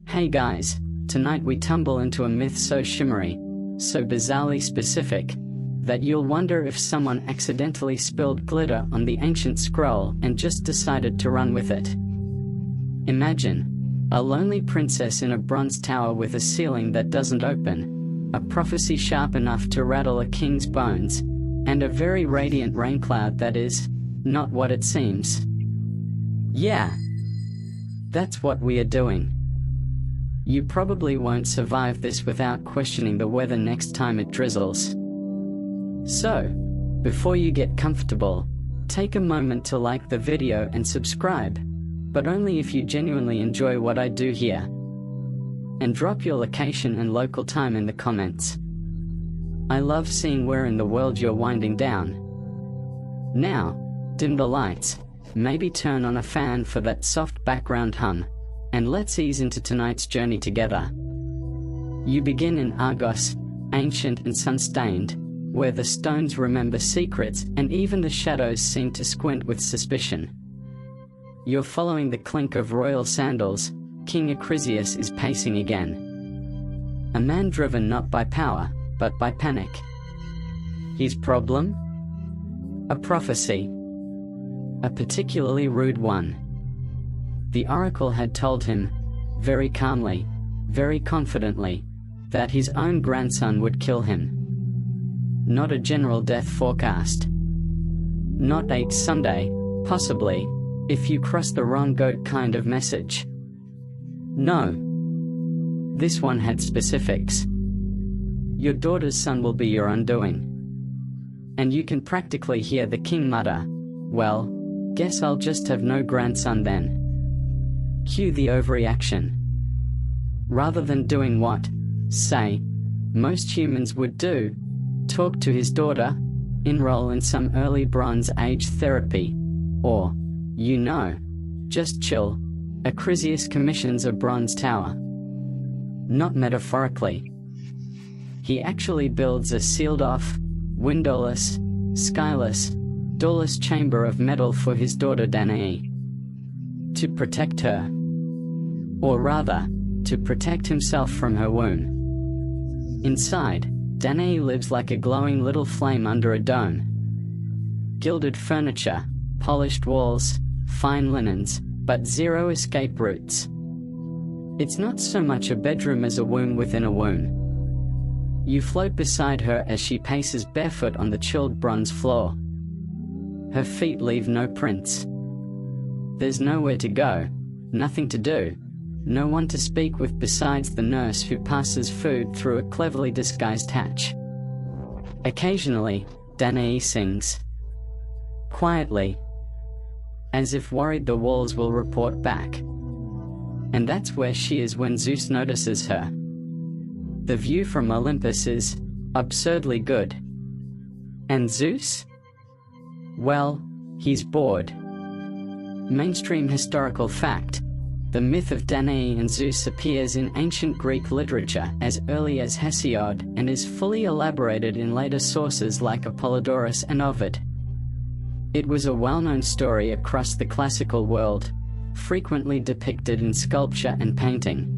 Hey guys, tonight we tumble into a myth so shimmery, so bizarrely specific, that you'll wonder if someone accidentally spilled glitter on the ancient scroll and just decided to run with it. Imagine a lonely princess in a bronze tower with a ceiling that doesn't open, a prophecy sharp enough to rattle a king's bones, and a very radiant Raincloud that is not what it seems. Yeah, that's what we are doing. You probably won't survive this without questioning the weather next time it drizzles. So, before you get comfortable, take a moment to like the video and subscribe, but only if you genuinely enjoy what I do here. And drop your location and local time in the comments. I love seeing where in the world you're winding down. Now, dim the lights, maybe turn on a fan for that soft background hum, and let's ease into tonight's journey together. You begin in Argos, ancient and sun-stained, where the stones remember secrets and even the shadows seem to squint with suspicion. You're following the clink of royal sandals. King Acrisius is pacing again. A man driven not by power, but by panic. His problem? A prophecy. A particularly rude one. The oracle had told him, very calmly, very confidently, that his own grandson would kill him. Not a general death forecast. Not a someday, possibly, if you cross the wrong goat kind of message. No. This one had specifics. Your daughter's son will be your undoing. And you can practically hear the king mutter, well, guess I'll just have no grandson then. Cue the overreaction. Rather than doing what, say, most humans would do, talk to his daughter, enroll in some early Bronze Age therapy, or, just chill, Acrisius commissions a bronze tower. Not metaphorically. He actually builds a sealed-off, windowless, skyless, doorless chamber of metal for his daughter Danaë. To protect her. Or rather, to protect himself from her womb. Inside, Danaë lives like a glowing little flame under a dome. Gilded furniture, polished walls, fine linens, but zero escape routes. It's not so much a bedroom as a womb within a womb. You float beside her as she paces barefoot on the chilled bronze floor. Her feet leave no prints. There's nowhere to go, nothing to do, no one to speak with besides the nurse who passes food through a cleverly disguised hatch. Occasionally, Danaë sings. Quietly. As if worried the walls will report back. And that's where she is when Zeus notices her. The view from Olympus is absurdly good. And Zeus? Well, he's bored. Mainstream historical fact. The myth of Danaë and Zeus appears in ancient Greek literature as early as Hesiod and is fully elaborated in later sources like Apollodorus and Ovid. It was a well-known story across the classical world, frequently depicted in sculpture and painting.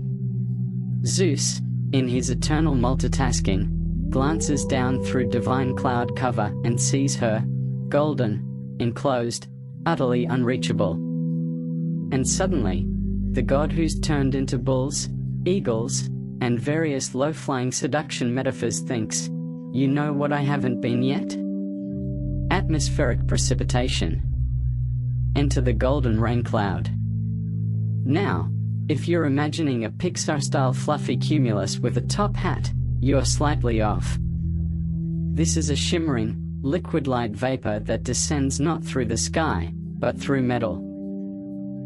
Zeus, in his eternal multitasking, glances down through divine cloud cover and sees her, golden, enclosed, utterly unreachable. And suddenly, the god who's turned into bulls, eagles, and various low-flying seduction metaphors thinks, you know what I haven't been yet? Atmospheric precipitation. Enter the golden Raincloud. Now, if you're imagining a Pixar-style fluffy cumulus with a top hat, you're slightly off. This is a shimmering, liquid-light vapor that descends not through the sky, but through metal.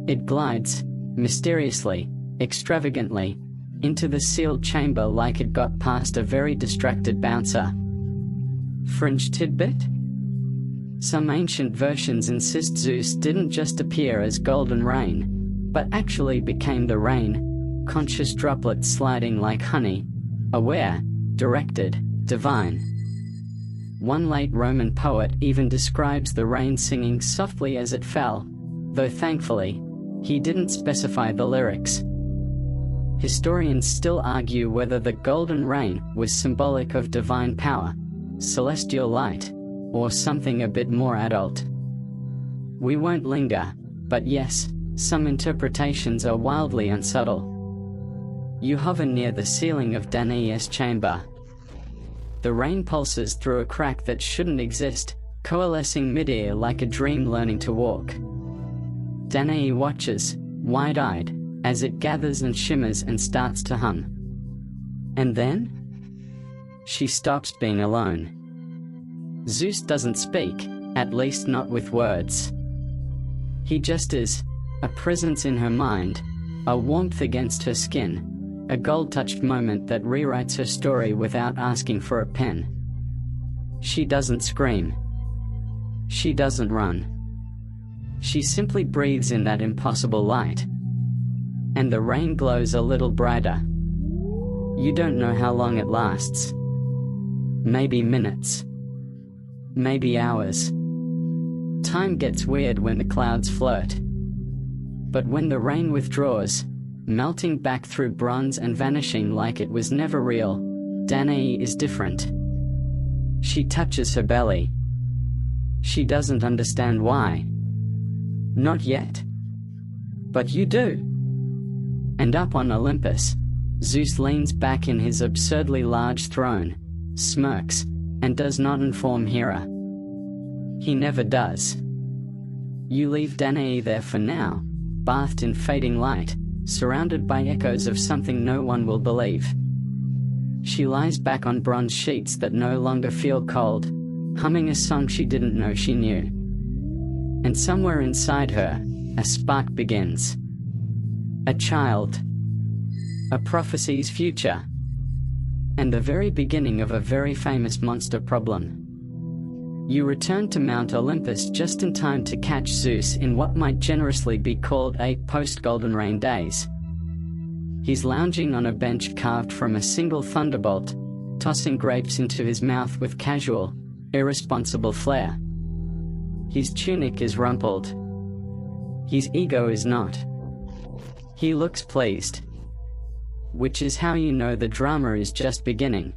It glides, mysteriously, extravagantly, into the sealed chamber like it got past a very distracted bouncer. Fringe tidbit? Some ancient versions insist Zeus didn't just appear as golden rain, but actually became the rain, conscious droplets sliding like honey, aware, directed, divine. One late Roman poet even describes the rain singing softly as it fell, though thankfully, he didn't specify the lyrics. Historians still argue whether the golden rain was symbolic of divine power, celestial light, or something a bit more adult. We won't linger, but yes, some interpretations are wildly unsubtle. You hover near the ceiling of Danaë's chamber. The rain pulses through a crack that shouldn't exist, coalescing mid-air like a dream learning to walk. Danaë watches, wide-eyed, as it gathers and shimmers and starts to hum. And then? She stops being alone. Zeus doesn't speak, at least not with words. He just is, a presence in her mind, a warmth against her skin, a gold-touched moment that rewrites her story without asking for a pen. She doesn't scream. She doesn't run. She simply breathes in that impossible light. And the rain glows a little brighter. You don't know how long it lasts. Maybe minutes. Maybe hours. Time gets weird when the clouds flirt. But when the rain withdraws, melting back through bronze and vanishing like it was never real, Danaë is different. She touches her belly. She doesn't understand why. Not yet. But you do. And up on Olympus, Zeus leans back in his absurdly large throne, smirks, and does not inform Hera. He never does. You leave Danaë there for now, bathed in fading light, surrounded by echoes of something no one will believe. She lies back on bronze sheets that no longer feel cold, humming a song she didn't know she knew. And somewhere inside her, a spark begins. A child. A prophecy's future. And the very beginning of a very famous monster problem. You return to Mount Olympus just in time to catch Zeus in what might generously be called a post-Golden Rain days. He's lounging on a bench carved from a single thunderbolt, tossing grapes into his mouth with casual, irresponsible flair. His tunic is rumpled. His ego is not. He looks pleased. Which is how you know the drama is just beginning.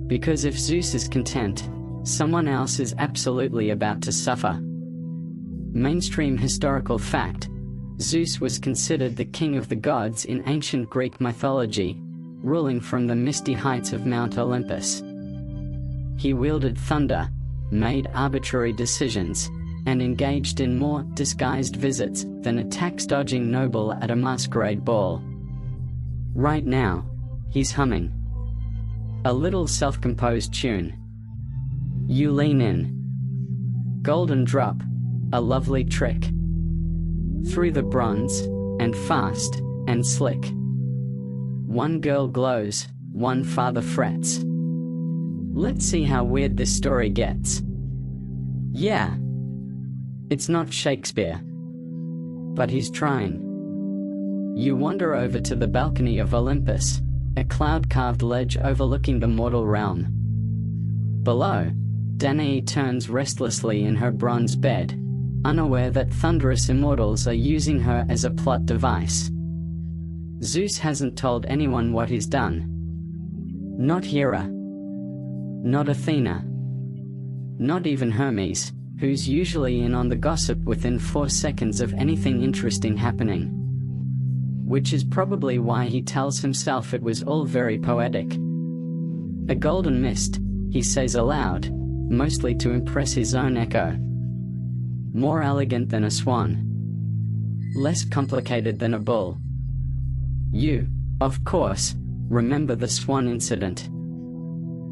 Because if Zeus is content, someone else is absolutely about to suffer. Mainstream historical fact: Zeus was considered the king of the gods in ancient Greek mythology, ruling from the misty heights of Mount Olympus. He wielded thunder, made arbitrary decisions, and engaged in more disguised visits than a tax-dodging noble at a masquerade ball. Right now, he's humming a little self-composed tune. You lean in. Golden drop, a lovely trick. Through the bronze, and fast, and slick. One girl glows, one father frets. Let's see how weird this story gets. Yeah. It's not Shakespeare. But he's trying. You wander over to the balcony of Olympus, a cloud-carved ledge overlooking the mortal realm. Below, Danaë turns restlessly in her bronze bed, unaware that thunderous immortals are using her as a plot device. Zeus hasn't told anyone what he's done. Not Hera. Not Athena. Not even Hermes, who's usually in on the gossip within 4 seconds of anything interesting happening. Which is probably why he tells himself it was all very poetic. A golden mist, he says aloud, mostly to impress his own echo. More elegant than a swan. Less complicated than a bull. You, of course, remember the swan incident.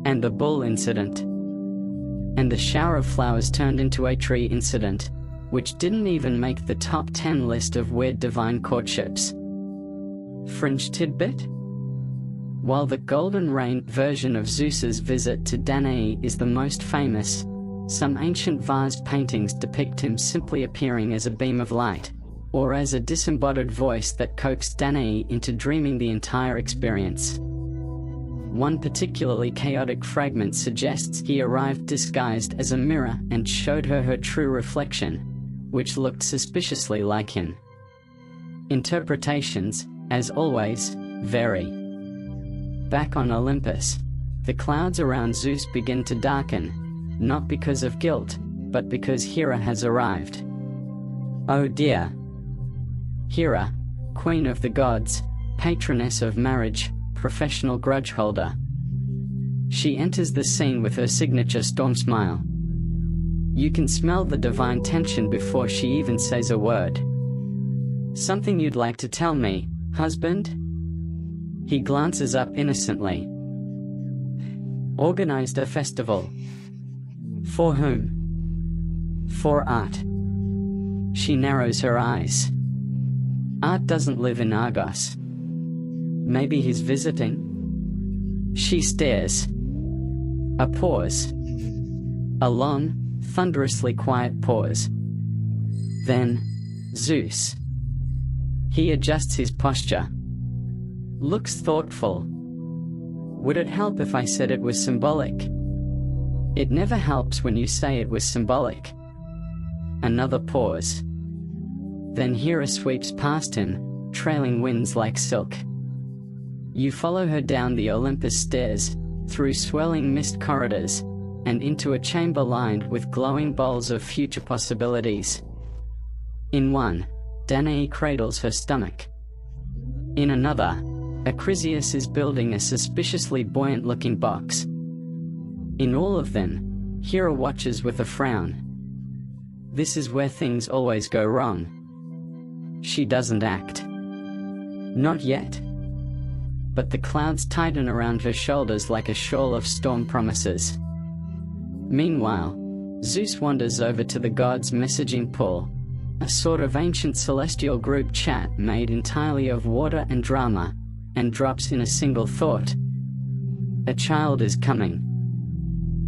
And the bull incident. And the shower of flowers turned into a tree incident, which didn't even make the top 10 list of weird divine courtships. Fringe tidbit? While the Golden Rain version of Zeus's visit to Danaë is the most famous, some ancient vase paintings depict him simply appearing as a beam of light, or as a disembodied voice that coaxed Danaë into dreaming the entire experience. One particularly chaotic fragment suggests he arrived disguised as a mirror and showed her her true reflection, which looked suspiciously like him. Interpretations, as always, very. Back on Olympus, the clouds around Zeus begin to darken, not because of guilt, but because Hera has arrived. Oh dear. Hera, queen of the gods, patroness of marriage, professional grudge holder. She enters the scene with her signature storm smile. You can smell the divine tension before she even says a word. Something you'd like to tell me, husband? He glances up innocently. Organized a festival. For whom? For art. She narrows her eyes. Art doesn't live in Argos. Maybe he's visiting? She stares. A pause. A long, thunderously quiet pause. Then, Zeus. He adjusts his posture. Looks thoughtful. Would it help if I said it was symbolic? It never helps when you say it was symbolic. Another pause. Then Hera sweeps past him, trailing winds like silk. You follow her down the Olympus stairs, through swirling mist corridors, and into a chamber lined with glowing bowls of future possibilities. In one, Danaë cradles her stomach. In another, Acrisius is building a suspiciously buoyant-looking box. In all of them, Hera watches with a frown. This is where things always go wrong. She doesn't act. Not yet. But the clouds tighten around her shoulders like a shawl of storm promises. Meanwhile, Zeus wanders over to the gods' messaging pool, a sort of ancient celestial group chat made entirely of water and drama, and drops in a single thought. A child is coming.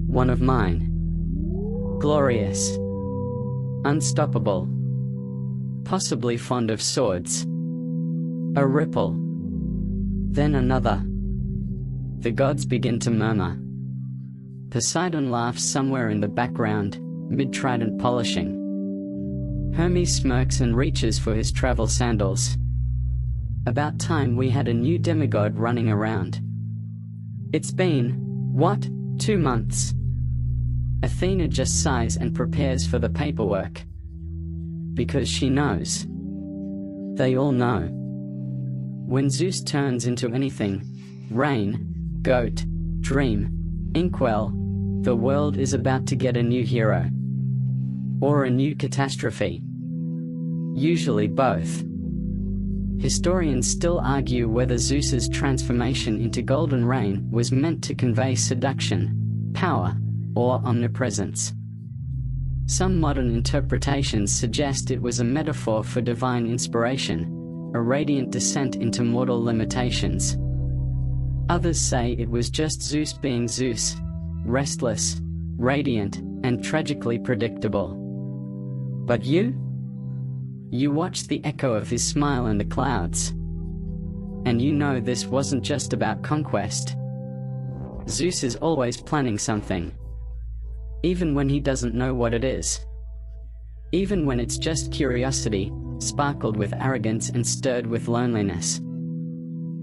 One of mine. Glorious. Unstoppable. Possibly fond of swords. A ripple. Then another. The gods begin to murmur. Poseidon laughs somewhere in the background, mid-trident polishing. Hermes smirks and reaches for his travel sandals. About time we had a new demigod running around. It's been, what, 2 months? Athena just sighs and prepares for the paperwork. Because she knows. They all know. When Zeus turns into anything, rain, goat, dream, inkwell, the world is about to get a new hero. Or a new catastrophe. Usually both. Historians still argue whether Zeus's transformation into golden rain was meant to convey seduction, power, or omnipresence. Some modern interpretations suggest it was a metaphor for divine inspiration, a radiant descent into mortal limitations. Others say it was just Zeus being Zeus, restless, radiant, and tragically predictable. But you? You watched the echo of his smile in the clouds. And you know this wasn't just about conquest. Zeus is always planning something. Even when he doesn't know what it is. Even when it's just curiosity, sparkled with arrogance and stirred with loneliness.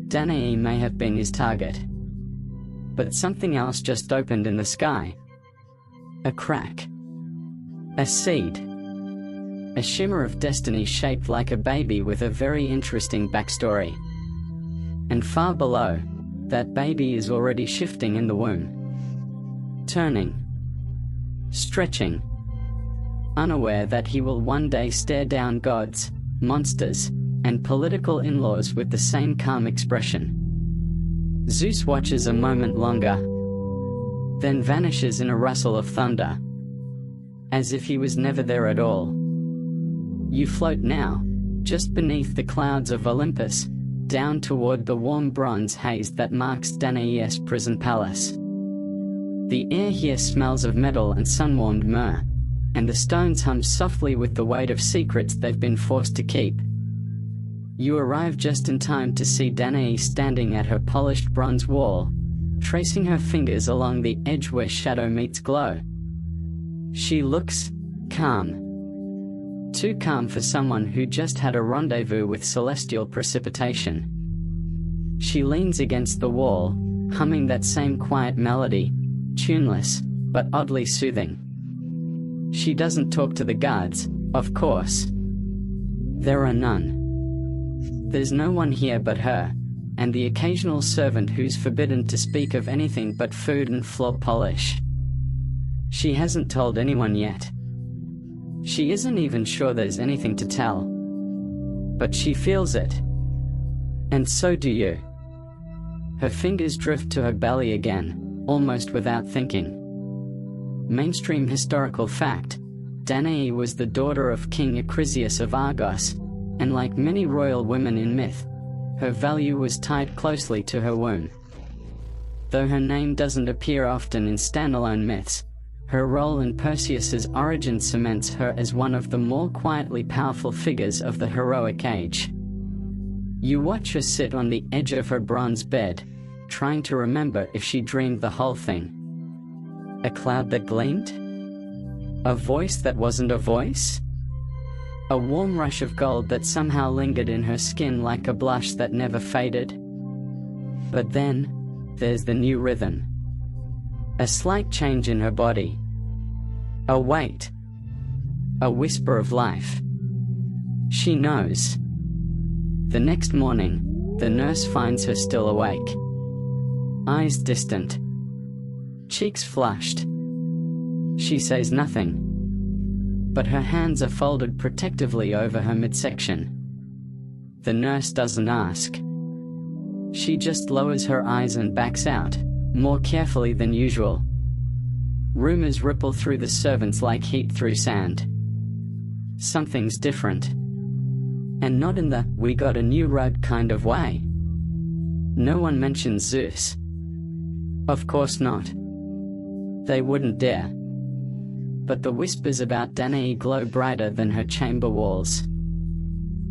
Danaë may have been his target. But something else just opened in the sky. A crack. A seed. A shimmer of destiny shaped like a baby with a very interesting backstory. And far below, that baby is already shifting in the womb. Turning. Stretching. Unaware that he will one day stare down gods, monsters, and political in-laws with the same calm expression. Zeus watches a moment longer, then vanishes in a rustle of thunder. As if he was never there at all. You float now, just beneath the clouds of Olympus, down toward the warm bronze haze that marks Danaë's prison palace. The air here smells of metal and sun-warmed myrrh, and the stones hum softly with the weight of secrets they've been forced to keep. You arrive just in time to see Danaë standing at her polished bronze wall, tracing her fingers along the edge where shadow meets glow. She looks calm. too calm for someone who just had a rendezvous with celestial precipitation. She leans against the wall, humming that same quiet melody, tuneless, but oddly soothing. She doesn't talk to the guards, of course. There are none. There's no one here but her, and the occasional servant who's forbidden to speak of anything but food and floor polish. She hasn't told anyone yet. She isn't even sure there's anything to tell. But she feels it. And so do you. Her fingers drift to her belly again, almost without thinking. Mainstream historical fact: Danaë was the daughter of King Acrisius of Argos, and like many royal women in myth, her value was tied closely to her womb. Though her name doesn't appear often in standalone myths, her role in Perseus's origin cements her as one of the more quietly powerful figures of the heroic age. You watch her sit on the edge of her bronze bed, trying to remember if she dreamed the whole thing. A cloud that gleamed? A voice that wasn't a voice? A warm rush of gold that somehow lingered in her skin like a blush that never faded? But then, there's the new rhythm. A slight change in her body. A weight. A whisper of life. She knows. The next morning, the nurse finds her still awake. Eyes distant. Cheeks flushed. She says nothing. But her hands are folded protectively over her midsection. The nurse doesn't ask. She just lowers her eyes and backs out, more carefully than usual. Rumors ripple through the servants like heat through sand. Something's different. And not in the "we got a new rug" kind of way. No one mentions Zeus. Of course not. They wouldn't dare. But the whispers about Danaë glow brighter than her chamber walls.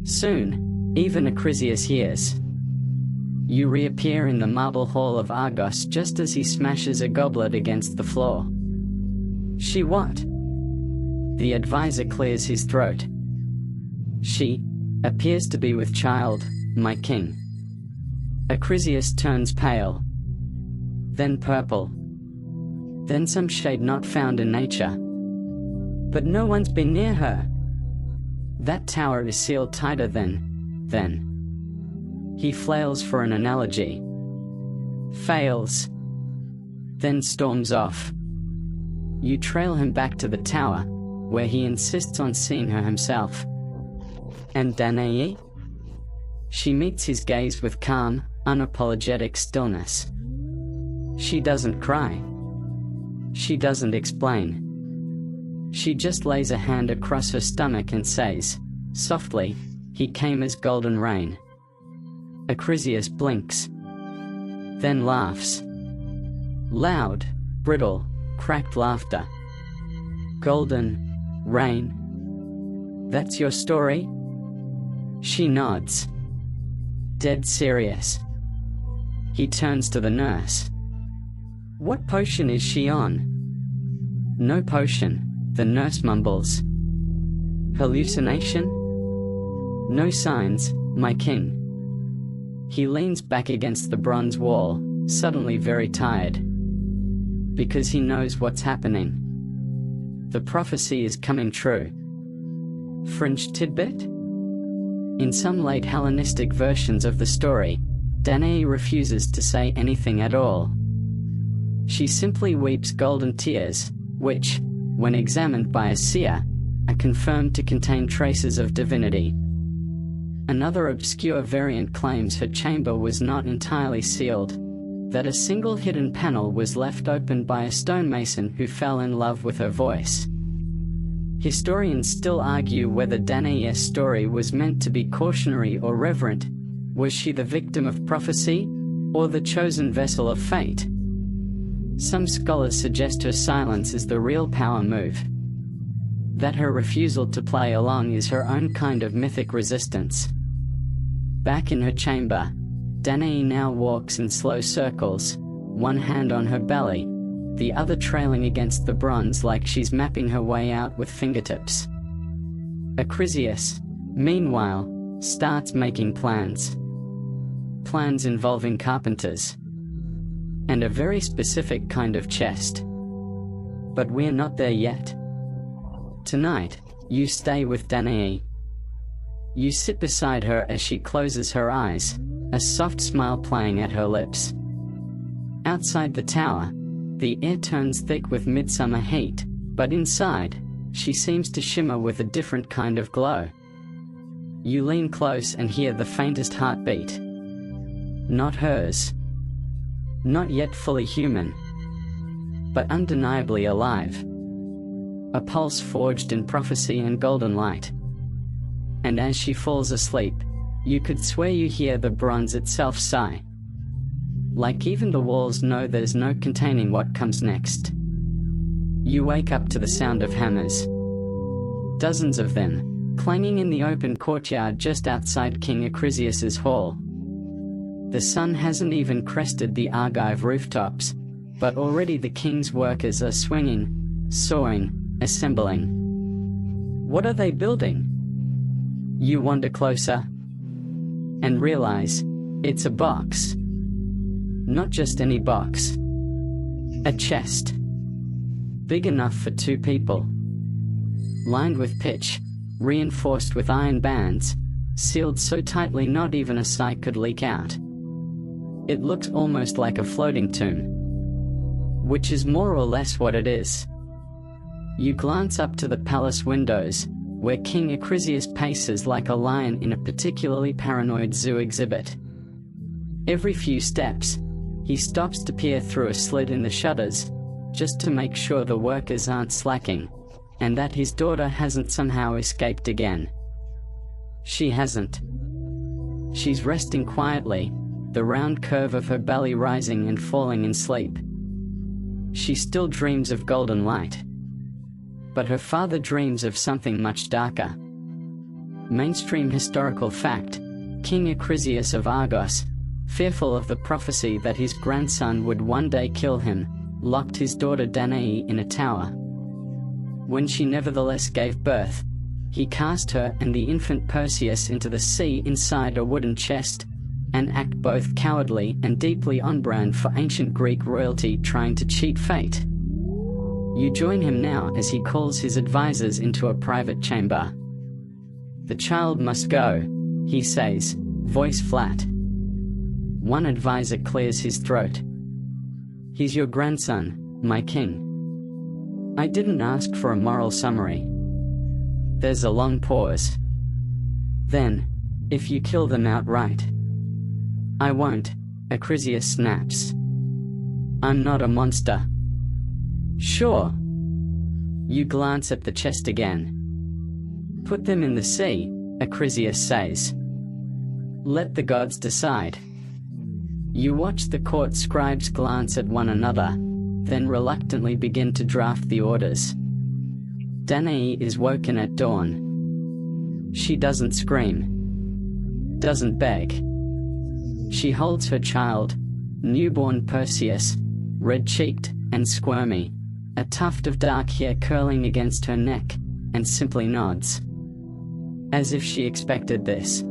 Soon, even Acrisius hears. You reappear in the marble hall of Argos just as he smashes a goblet against the floor. She what? The advisor clears his throat. She appears to be with child, my king. Acrisius turns pale. Then purple. Then some shade not found in nature. But no one's been near her. That tower is sealed tighter than. He flails for an analogy. Fails. Then storms off. You trail him back to the tower, where he insists on seeing her himself. And Danaë? She meets his gaze with calm, unapologetic stillness. She doesn't cry. She doesn't explain. She just lays a hand across her stomach and says, softly, "He came as golden rain." Acrisius blinks. Then laughs. Loud, brittle, cracked laughter. Golden rain. That's your story? She nods. Dead serious. He turns to the nurse. What potion is she on? No potion, the nurse mumbles. Hallucination? No signs, my king. He leans back against the bronze wall, suddenly very tired. Because he knows what's happening. The prophecy is coming true. Fringe tidbit? In some late Hellenistic versions of the story, Danaë refuses to say anything at all. She simply weeps golden tears, which, when examined by a seer, are confirmed to contain traces of divinity. Another obscure variant claims her chamber was not entirely sealed, that a single hidden panel was left open by a stonemason who fell in love with her voice. Historians still argue whether Danaë's story was meant to be cautionary or reverent. Was she the victim of prophecy, or the chosen vessel of fate? Some scholars suggest her silence is the real power move. That her refusal to play along is her own kind of mythic resistance. Back in her chamber, Danaë now walks in slow circles, one hand on her belly, the other trailing against the bronze like she's mapping her way out with fingertips. Acrisius, meanwhile, starts making plans. Plans involving carpenters. And a very specific kind of chest. But we're not there yet. Tonight, you stay with Danaë. You sit beside her as she closes her eyes, a soft smile playing at her lips. Outside the tower, the air turns thick with midsummer heat, but inside, she seems to shimmer with a different kind of glow. You lean close and hear the faintest heartbeat. Not hers. Not yet fully human. But undeniably alive. A pulse forged in prophecy and golden light. And as she falls asleep, you could swear you hear the bronze itself sigh. Like even the walls know there's no containing what comes next. You wake up to the sound of hammers. Dozens of them, clanging in the open courtyard just outside King Acrisius's hall. The sun hasn't even crested the Argive rooftops, but already the king's workers are swinging, sawing, assembling. What are they building? You wander closer and realize it's a box. Not just any box. A chest. Big enough for 2 people. Lined with pitch, reinforced with iron bands, sealed so tightly not even a sigh could leak out. It looks almost like a floating tomb. Which is more or less what it is. You glance up to the palace windows, where King Acrisius paces like a lion in a particularly paranoid zoo exhibit. Every few steps, he stops to peer through a slit in the shutters, just to make sure the workers aren't slacking, and that his daughter hasn't somehow escaped again. She hasn't. She's resting quietly, the round curve of her belly rising and falling in sleep. She still dreams of golden light. But her father dreams of something much darker. Mainstream historical fact, King Acrisius of Argos, fearful of the prophecy that his grandson would one day kill him, locked his daughter Danaë in a tower. When she nevertheless gave birth, he cast her and the infant Perseus into the sea inside a wooden chest, an act both cowardly and deeply on brand for ancient Greek royalty trying to cheat fate. You join him now as he calls his advisors into a private chamber. The child must go, he says, voice flat. One advisor clears his throat. He's your grandson, my king. I didn't ask for a moral summary. There's a long pause. Then, if you kill them outright. I won't, Acrisius snaps. I'm not a monster. Sure. You glance at the chest again. Put them in the sea, Acrisius says. Let the gods decide. You watch the court scribes glance at one another, then reluctantly begin to draft the orders. Danaë is woken at dawn. She doesn't scream. Doesn't beg. She holds her child, newborn Perseus, red-cheeked and squirmy, a tuft of dark hair curling against her neck, and simply nods. As if she expected this.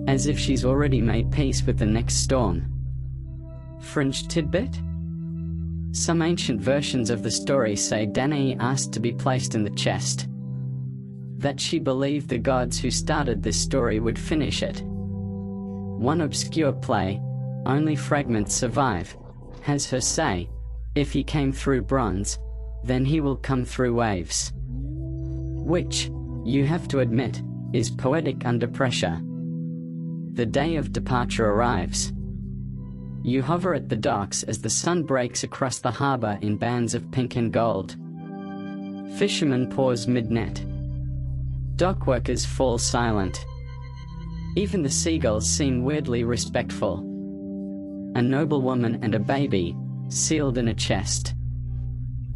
As if she's already made peace with the next storm. Fringe tidbit? Some ancient versions of the story say Danaë asked to be placed in the chest. That she believed the gods who started this story would finish it. One obscure play, only fragments survive, has her say, if he came through bronze, then he will come through waves. Which, you have to admit, is poetic under pressure. The day of departure arrives. You hover at the docks as the sun breaks across the harbor in bands of pink and gold. Fishermen pause mid-net. Dockworkers fall silent. Even the seagulls seem weirdly respectful. A noblewoman and a baby, sealed in a chest.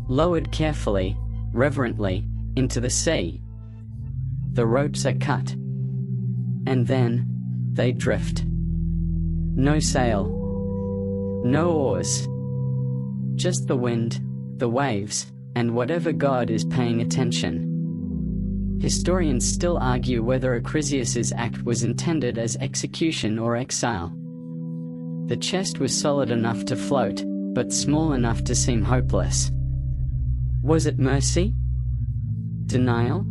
Lowered carefully, reverently, into the sea. The ropes are cut. And then, they drift. No sail. No oars. Just the wind, the waves, and whatever god is paying attention. Historians still argue whether Acrisius's act was intended as execution or exile. The chest was solid enough to float, but small enough to seem hopeless. Was it mercy? Denial?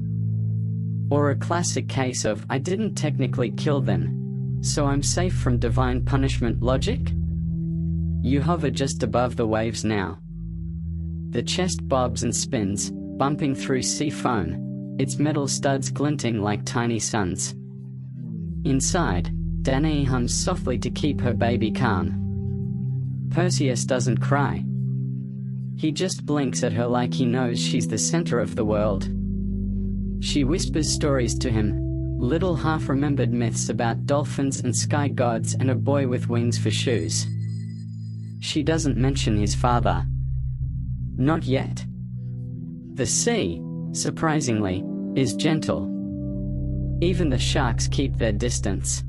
Or a classic case of "I didn't technically kill them, so I'm safe from divine punishment" logic? You hover just above the waves now. The chest bobs and spins, bumping through sea foam, its metal studs glinting like tiny suns. Inside, Danaë hums softly to keep her baby calm. Perseus doesn't cry. He just blinks at her like he knows she's the center of the world. She whispers stories to him, little half-remembered myths about dolphins and sky gods and a boy with wings for shoes. She doesn't mention his father. Not yet. The sea, surprisingly, is gentle. Even the sharks keep their distance.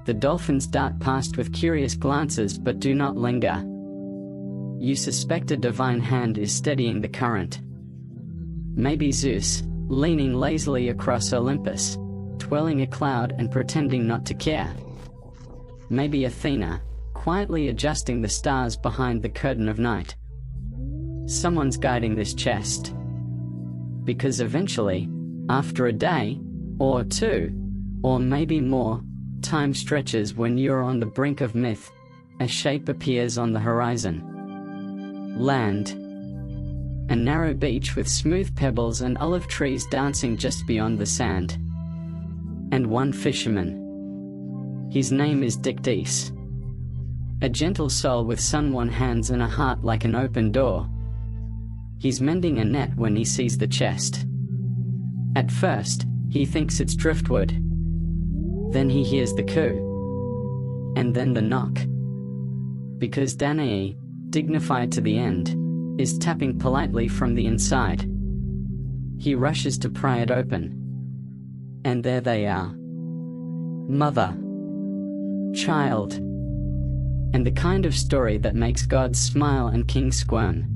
The dolphins dart past with curious glances but do not linger. You suspect a divine hand is steadying the current. Maybe Zeus, leaning lazily across Olympus, twirling a cloud and pretending not to care. Maybe Athena, quietly adjusting the stars behind the curtain of night. Someone's guiding this chest. Because eventually, after a day, or two, or maybe more, time stretches when you're on the brink of myth, a shape appears on the horizon. Land. A narrow beach with smooth pebbles and olive trees dancing just beyond the sand. And one fisherman. His name is Dictys. A gentle soul with sun-worn hands and a heart like an open door. He's mending a net when he sees the chest. At first, he thinks it's driftwood. Then he hears the coo. And then the knock. Because Danaë, dignified to the end, is tapping politely from the inside. He rushes to pry it open. And there they are. Mother. Child. And the kind of story that makes gods smile and kings squirm.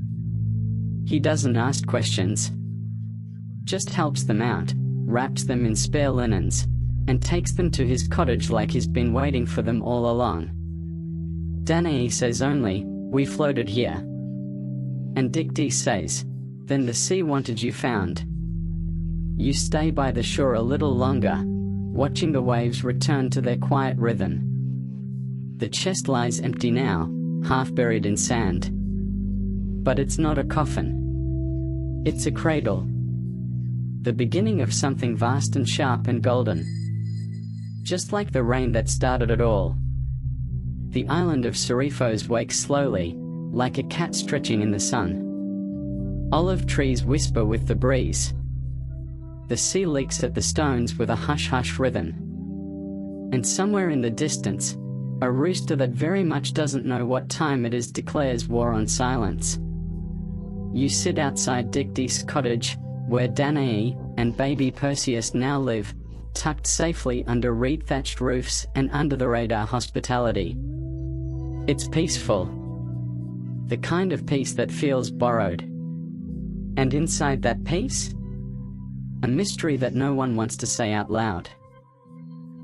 He doesn't ask questions. Just helps them out, wraps them in spare linens, and takes them to his cottage like he's been waiting for them all along. Danaë says only, "We floated here." And Dictys says, "Then the sea wanted you found." You stay by the shore a little longer, watching the waves return to their quiet rhythm. The chest lies empty now, half buried in sand. But it's not a coffin. It's a cradle. The beginning of something vast and sharp and golden. Just like the rain that started it all. The island of Seriphos wakes slowly, like a cat stretching in the sun. Olive trees whisper with the breeze. The sea leaks at the stones with a hush-hush rhythm. And somewhere in the distance, a rooster that very much doesn't know what time it is declares war on silence. You sit outside Dictys' cottage, where Danaë and baby Perseus now live, tucked safely under reed-thatched roofs and under the radar hospitality. It's peaceful. The kind of peace that feels borrowed. And inside that peace? A mystery that no one wants to say out loud.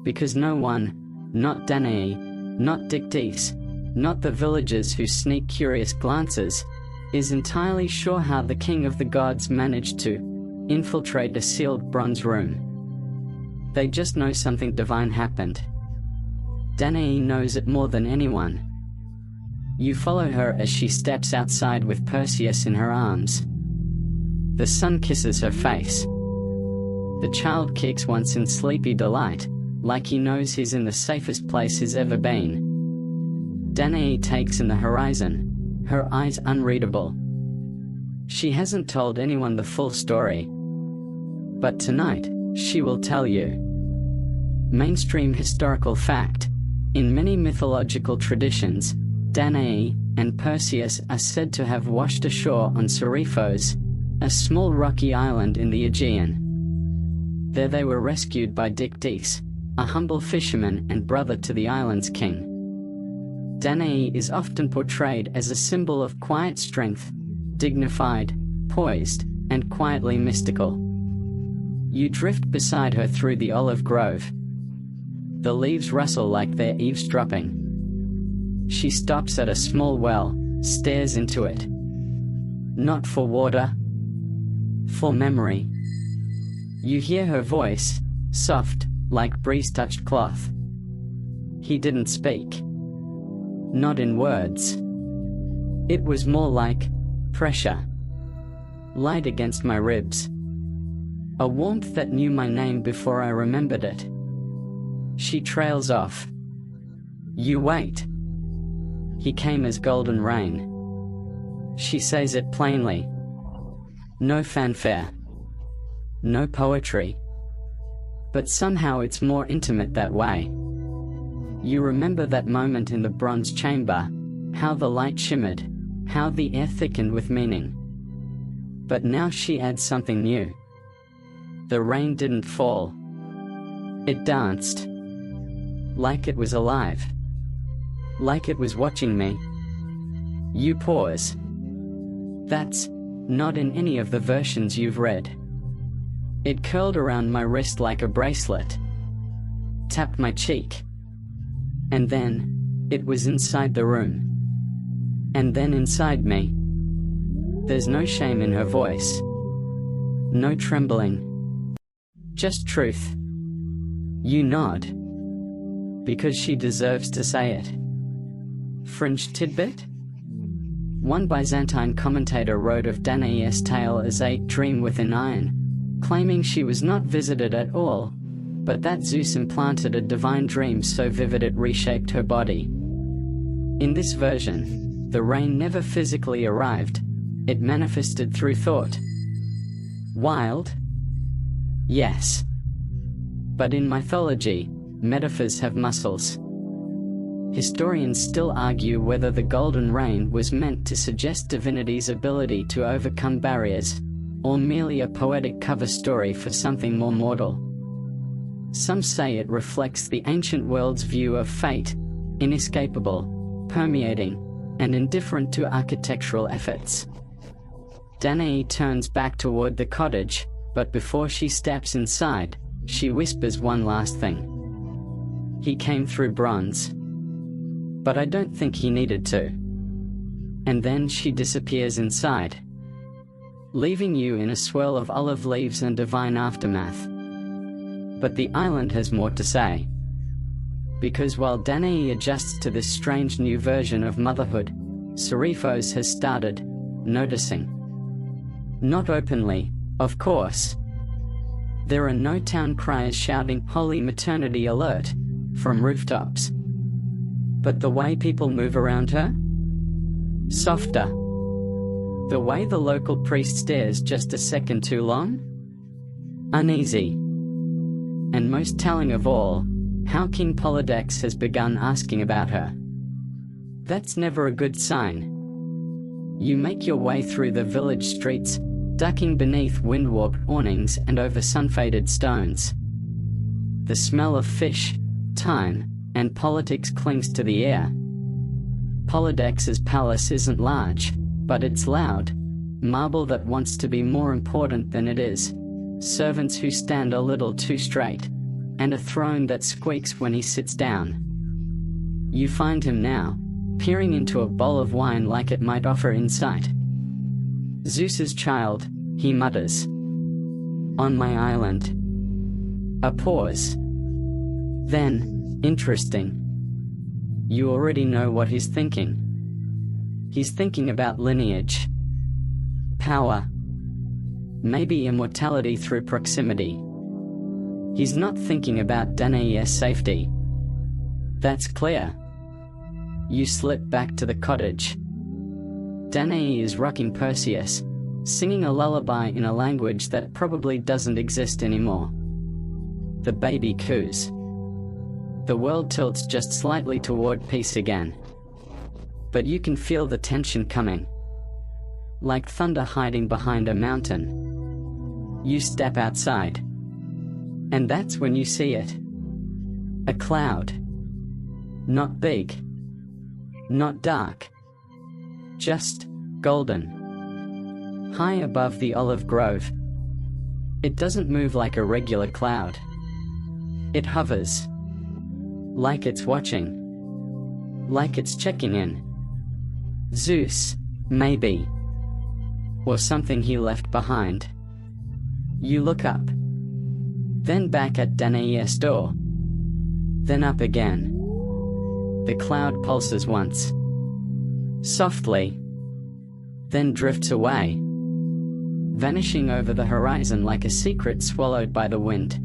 Because no one, not Danaë, not Dictys, not the villagers who sneak curious glances, is entirely sure how the king of the gods managed to infiltrate a sealed bronze room. They just know something divine happened. Danaë knows it more than anyone. You follow her as she steps outside with Perseus in her arms. The sun kisses her face. The child kicks once in sleepy delight, like he knows he's in the safest place he's ever been. Danaë takes in the horizon, her eyes unreadable. She hasn't told anyone the full story. But tonight, she will tell you. Mainstream historical fact. In many mythological traditions, Danaë and Perseus are said to have washed ashore on Seriphos, a small rocky island in the Aegean. There they were rescued by Dictys, a humble fisherman and brother to the island's king. Danaë is often portrayed as a symbol of quiet strength, dignified, poised, and quietly mystical. You drift beside her through the olive grove. The leaves rustle like they're eavesdropping. She stops at a small well, stares into it. Not for water, for memory. You hear her voice, soft, like breeze-touched cloth. He didn't speak. Not in words. It was more like pressure. Light against my ribs. A warmth that knew my name before I remembered it. She trails off. You wait. He came as golden rain. She says it plainly. No fanfare. No poetry. But somehow it's more intimate that way. You remember that moment in the bronze chamber, how the light shimmered, how the air thickened with meaning. But now she adds something new. The rain didn't fall. It danced. Like it was alive. Like it was watching me. You pause. That's not in any of the versions you've read. It curled around my wrist like a bracelet. Tapped my cheek. And then, it was inside the room. And then inside me. There's no shame in her voice. No trembling. Just truth. You nod. Because she deserves to say it. Fringe tidbit? One Byzantine commentator wrote of Danaë's tale as a dream within iron, claiming she was not visited at all, but that Zeus implanted a divine dream so vivid it reshaped her body. In this version, the rain never physically arrived, it manifested through thought. Wild? Yes. But in mythology, metaphors have muscles. Historians still argue whether the golden rain was meant to suggest divinity's ability to overcome barriers, or merely a poetic cover story for something more mortal. Some say it reflects the ancient world's view of fate, inescapable, permeating, and indifferent to architectural efforts. Danaë turns back toward the cottage, but before she steps inside, she whispers one last thing. He came through bronze. But I don't think he needed to. And then she disappears inside, leaving you in a swirl of olive leaves and divine aftermath. But the island has more to say. Because while Danaë adjusts to this strange new version of motherhood, Seriphos has started noticing. Not openly, of course. There are no town criers shouting "Holy Maternity Alert" from rooftops. But the way people move around her? Softer. The way the local priest stares just a second too long? Uneasy. And most telling of all, how King Polydex has begun asking about her. That's never a good sign. You make your way through the village streets, ducking beneath wind-warped awnings and over sun-faded stones. The smell of fish, thyme, and politics clings to the air. Polydex's palace isn't large, but it's loud. Marble that wants to be more important than it is. Servants who stand a little too straight. And a throne that squeaks when he sits down. You find him now, peering into a bowl of wine like it might offer insight. Zeus's child, he mutters. On my island. A pause. Then, interesting. You already know what he's thinking. He's thinking about lineage. Power. Maybe immortality through proximity. He's not thinking about Danaë's safety. That's clear. You slip back to the cottage. Danaë is rocking Perseus, singing a lullaby in a language that probably doesn't exist anymore. The baby coos. The world tilts just slightly toward peace again. But you can feel the tension coming. Like thunder hiding behind a mountain. You step outside. And that's when you see it. A cloud. Not big. Not dark. Just golden. High above the olive grove. It doesn't move like a regular cloud. It hovers. Like it's watching. Like it's checking in. Zeus, maybe. Or something he left behind. You look up. Then back at Danaë's door. Then up again. The cloud pulses once. Softly. Then drifts away. Vanishing over the horizon like a secret swallowed by the wind.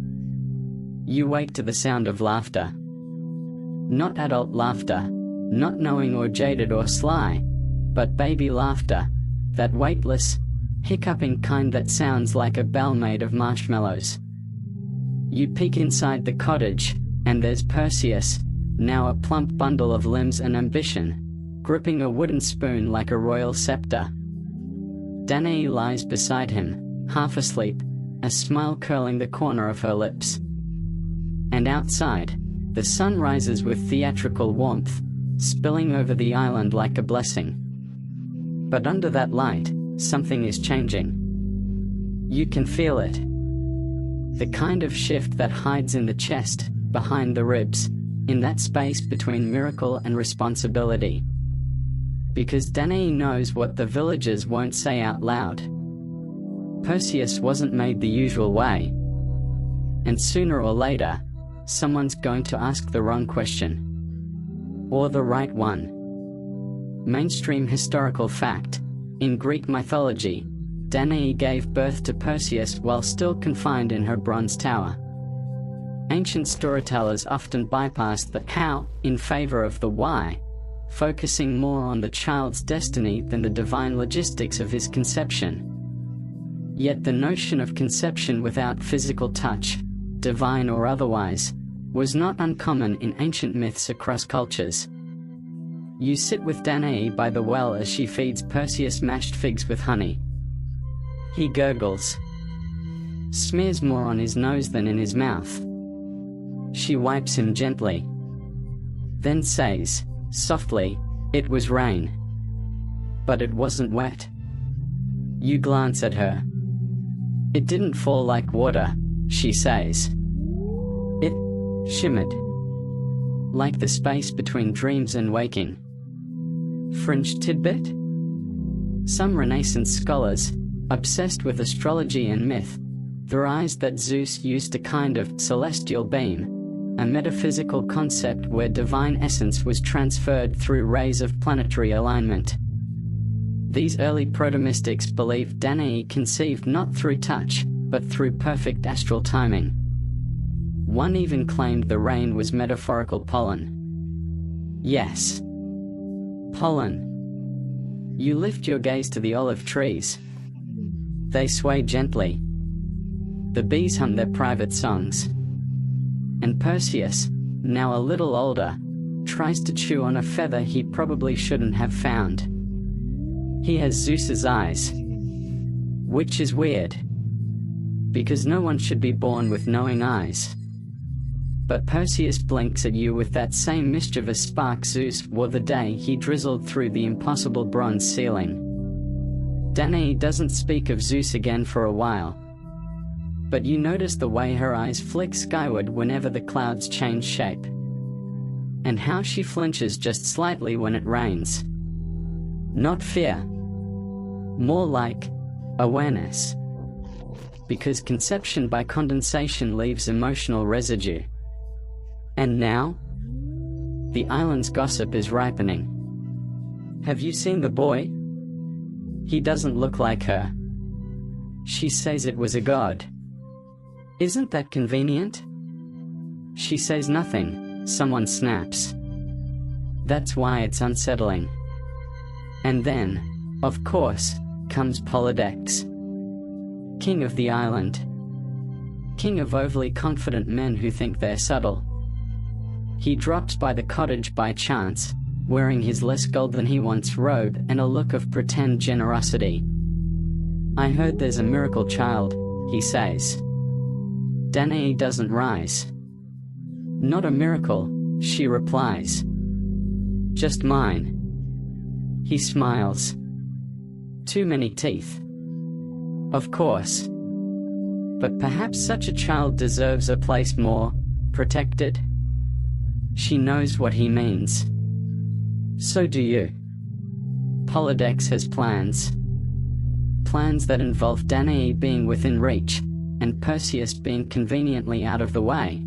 You wake to the sound of laughter. Not adult laughter, not knowing or jaded or sly, but baby laughter, that weightless, hiccuping kind that sounds like a bell made of marshmallows. You peek inside the cottage, and there's Perseus, now a plump bundle of limbs and ambition, gripping a wooden spoon like a royal scepter. Danaë lies beside him, half asleep, a smile curling the corner of her lips. And outside, the sun rises with theatrical warmth, spilling over the island like a blessing. But under that light, something is changing. You can feel it. The kind of shift that hides in the chest, behind the ribs, in that space between miracle and responsibility. Because Danaë knows what the villagers won't say out loud. Perseus wasn't made the usual way. And sooner or later, someone's going to ask the wrong question. Or the right one. Mainstream historical fact. In Greek mythology, Danaë gave birth to Perseus while still confined in her bronze tower. Ancient storytellers often bypassed the how in favor of the why, focusing more on the child's destiny than the divine logistics of his conception. Yet the notion of conception without physical touch, divine or otherwise, was not uncommon in ancient myths across cultures. You sit with Danaë by the well as she feeds Perseus mashed figs with honey. He gurgles. Smears more on his nose than in his mouth. She wipes him gently. Then says, softly, it was rain. But it wasn't wet. You glance at her. It didn't fall like water, she says. It shimmered. Like the space between dreams and waking. Fringe tidbit? Some Renaissance scholars, obsessed with astrology and myth, theorized that Zeus used a kind of celestial beam, a metaphysical concept where divine essence was transferred through rays of planetary alignment. These early proto-mystics believed Danaë conceived not through touch, but through perfect astral timing. One even claimed the rain was metaphorical pollen. Yes. Pollen. You lift your gaze to the olive trees. They sway gently. The bees hum their private songs. And Perseus, now a little older, tries to chew on a feather he probably shouldn't have found. He has Zeus's eyes. Which is weird. Because no one should be born with knowing eyes. But Perseus blinks at you with that same mischievous spark Zeus wore the day he drizzled through the impossible bronze ceiling. Danaë doesn't speak of Zeus again for a while. But you notice the way her eyes flick skyward whenever the clouds change shape. And how she flinches just slightly when it rains. Not fear. More like awareness. Because conception by condensation leaves emotional residue. And now? The island's gossip is ripening. Have you seen the boy? He doesn't look like her. She says it was a god. Isn't that convenient? She says nothing, someone snaps. That's why it's unsettling. And then, of course, comes Polydex. King of the island. King of overly confident men who think they're subtle. He drops by the cottage by chance, wearing his less gold than he once robe and a look of pretend generosity. I heard there's a miracle child, he says. Danaë doesn't rise. Not a miracle, she replies. Just mine. He smiles. Too many teeth. Of course. But perhaps such a child deserves a place more protected. She knows what he means. So do you. Polydex has plans. Plans that involve Danaë being within reach, and Perseus being conveniently out of the way.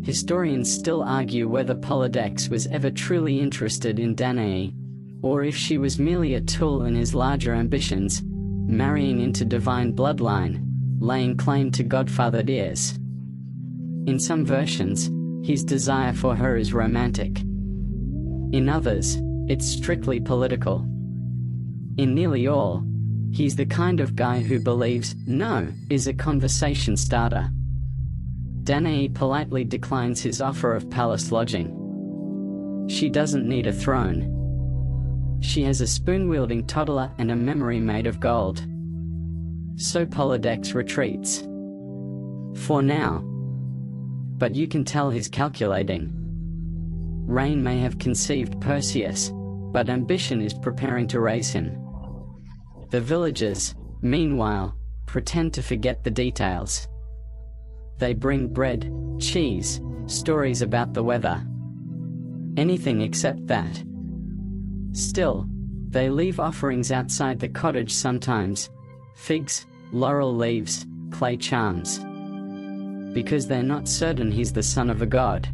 Historians still argue whether Polydex was ever truly interested in Danaë, or if she was merely a tool in his larger ambitions, marrying into divine bloodline, laying claim to godfathered heirs. In some versions, his desire for her is romantic. In others, it's strictly political. In nearly all, he's the kind of guy who believes no is a conversation starter. Danaë politely declines his offer of palace lodging. She doesn't need a throne. She has a spoon-wielding toddler and a memory made of gold. So Polydex retreats. For now. But you can tell he's calculating. Rain may have conceived Perseus, but ambition is preparing to raise him. The villagers, meanwhile, pretend to forget the details. They bring bread, cheese, stories about the weather. Anything except that. Still, they leave offerings outside the cottage sometimes. Figs, laurel leaves, clay charms. Because they're not certain he's the son of a god.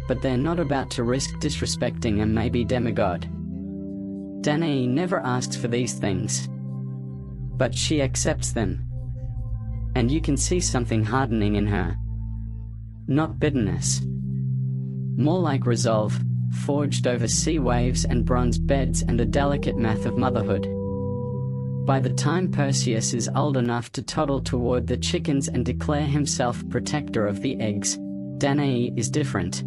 But they're not about to risk disrespecting a maybe demigod. Danaë never asks for these things. But she accepts them. And you can see something hardening in her. Not bitterness. More like resolve, forged over sea waves and bronze beds and the delicate math of motherhood. By the time Perseus is old enough to toddle toward the chickens and declare himself protector of the eggs, Danaë is different.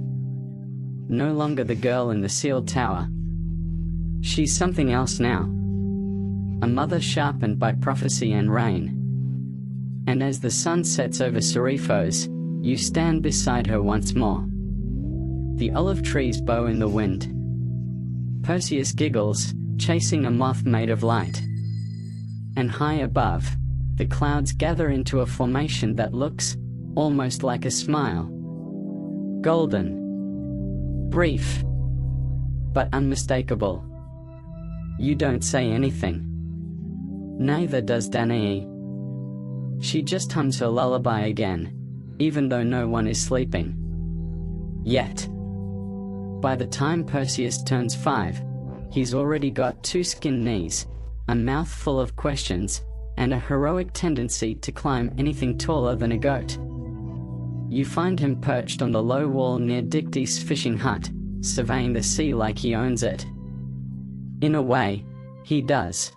No longer the girl in the sealed tower. She's something else now. A mother sharpened by prophecy and rain. And as the sun sets over Seriphos, you stand beside her once more. The olive trees bow in the wind. Perseus giggles, chasing a moth made of light. And high above, the clouds gather into a formation that looks almost like a smile. Golden. Brief. But unmistakable. You don't say anything. Neither does Danaë. She just hums her lullaby again, even though no one is sleeping. Yet. By the time Perseus turns 5, he's already got 2 skinned knees, a mouth full of questions, and a heroic tendency to climb anything taller than a goat. You find him perched on the low wall near Dicty's fishing hut, surveying the sea like he owns it. In a way, he does.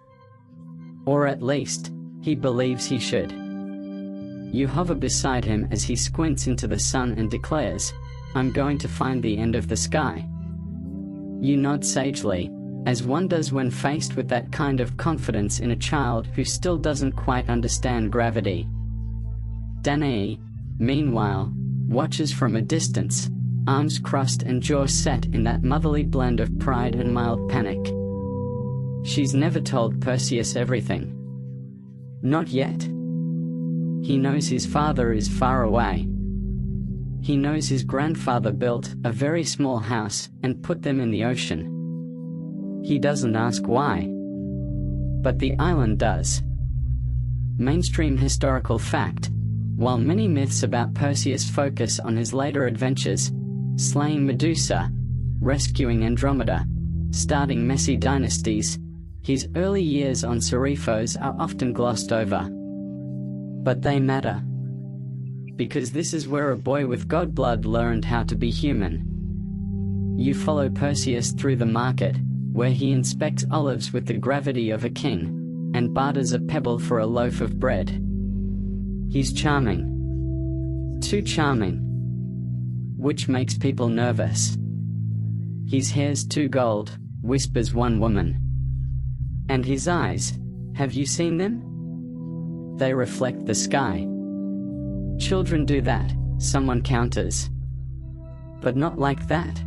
Or at least, he believes he should. You hover beside him as he squints into the sun and declares, "I'm going to find the end of the sky." You nod sagely, as one does when faced with that kind of confidence in a child who still doesn't quite understand gravity. Danaë, meanwhile, watches from a distance, arms crossed and jaw set in that motherly blend of pride and mild panic. She's never told Perseus everything. Not yet. He knows his father is far away. He knows his grandfather built a very small house and put them in the ocean. He doesn't ask why. But the island does. Mainstream historical fact, while many myths about Perseus focus on his later adventures, slaying Medusa, rescuing Andromeda, starting messy dynasties, his early years on Seriphos are often glossed over. But they matter. Because this is where a boy with god blood learned how to be human. You follow Perseus through the market, where he inspects olives with the gravity of a king, and barters a pebble for a loaf of bread. He's charming. Too charming. Which makes people nervous. His hair's too gold, whispers one woman. And his eyes, have you seen them? They reflect the sky. Children do that, someone counters. But not like that.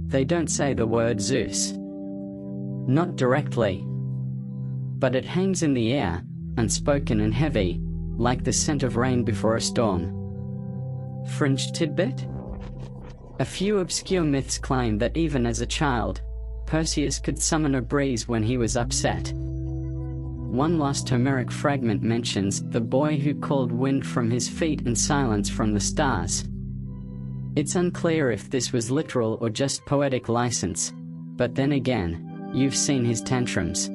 They don't say the word Zeus. Not directly. But it hangs in the air, unspoken and heavy, like the scent of rain before a storm. Fringe tidbit? A few obscure myths claim that even as a child, Perseus could summon a breeze when he was upset. One lost Homeric fragment mentions the boy who called wind from his feet and silence from the stars. It's unclear if this was literal or just poetic license, but then again, you've seen his tantrums.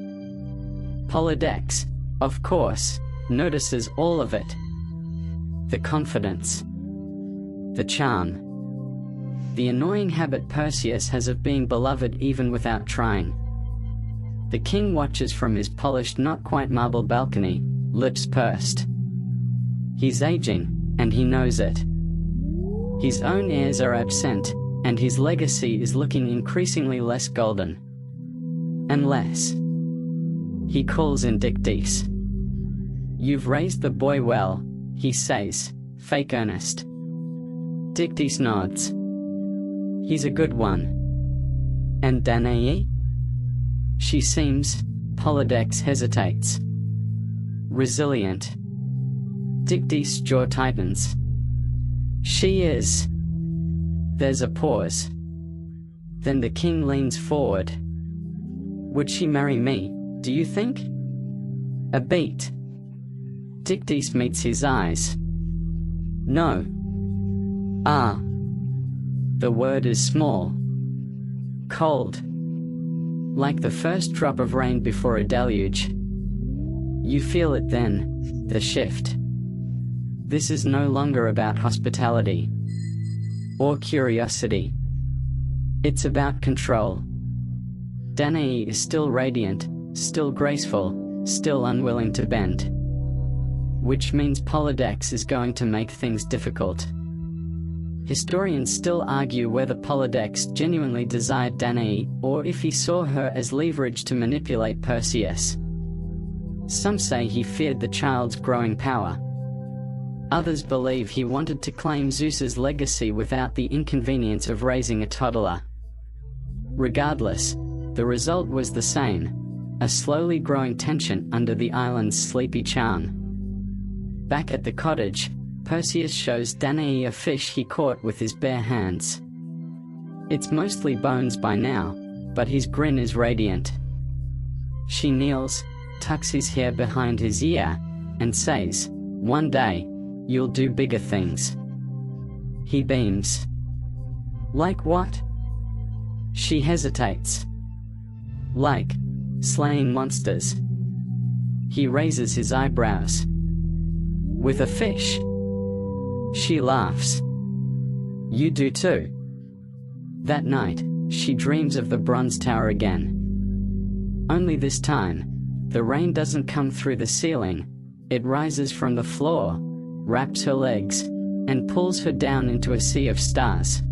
Polydex, of course, notices all of it. The confidence, the charm, the annoying habit Perseus has of being beloved even without trying. The king watches from his polished, not quite marble balcony, lips pursed. He's aging, and he knows it. His own heirs are absent, and his legacy is looking increasingly less golden. Unless he calls in Dictys. "You've raised the boy well," he says, fake earnest. Dictys nods. "He's a good one." "And Danaë?" "She seems," Polydex hesitates. "Resilient." Dictys' jaw tightens. "She is." There's a pause. Then the king leans forward. "Would she marry me, do you think?" A beat. Dictys meets his eyes. "No." "Ah." The word is small. Cold. Like the first drop of rain before a deluge. You feel it then, the shift. This is no longer about hospitality or curiosity. It's about control. Danaë is still radiant, still graceful, still unwilling to bend. Which means Polydex is going to make things difficult. Historians still argue whether Polydex genuinely desired Danaë, or if he saw her as leverage to manipulate Perseus. Some say he feared the child's growing power. Others believe he wanted to claim Zeus's legacy without the inconvenience of raising a toddler. Regardless, the result was the same, a slowly growing tension under the island's sleepy charm. Back at the cottage, Perseus shows Danaë a fish he caught with his bare hands. It's mostly bones by now, but his grin is radiant. She kneels, tucks his hair behind his ear, and says, "One day, you'll do bigger things." He beams. "Like what?" She hesitates. "Like slaying monsters." He raises his eyebrows. "With a fish?" She laughs. "You do too." That night, she dreams of the bronze tower again. Only this time, the rain doesn't come through the ceiling, it rises from the floor, wraps her legs, and pulls her down into a sea of stars.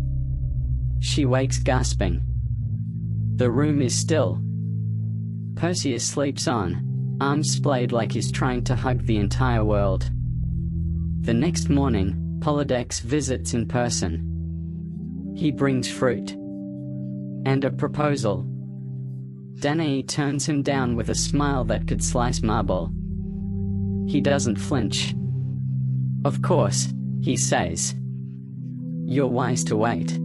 She wakes gasping. The room is still. Perseus sleeps on, arms splayed like he's trying to hug the entire world. The next morning, Polydex visits in person. He brings fruit. And a proposal. Danaë turns him down with a smile that could slice marble. He doesn't flinch. "Of course," he says. "You're wise to wait.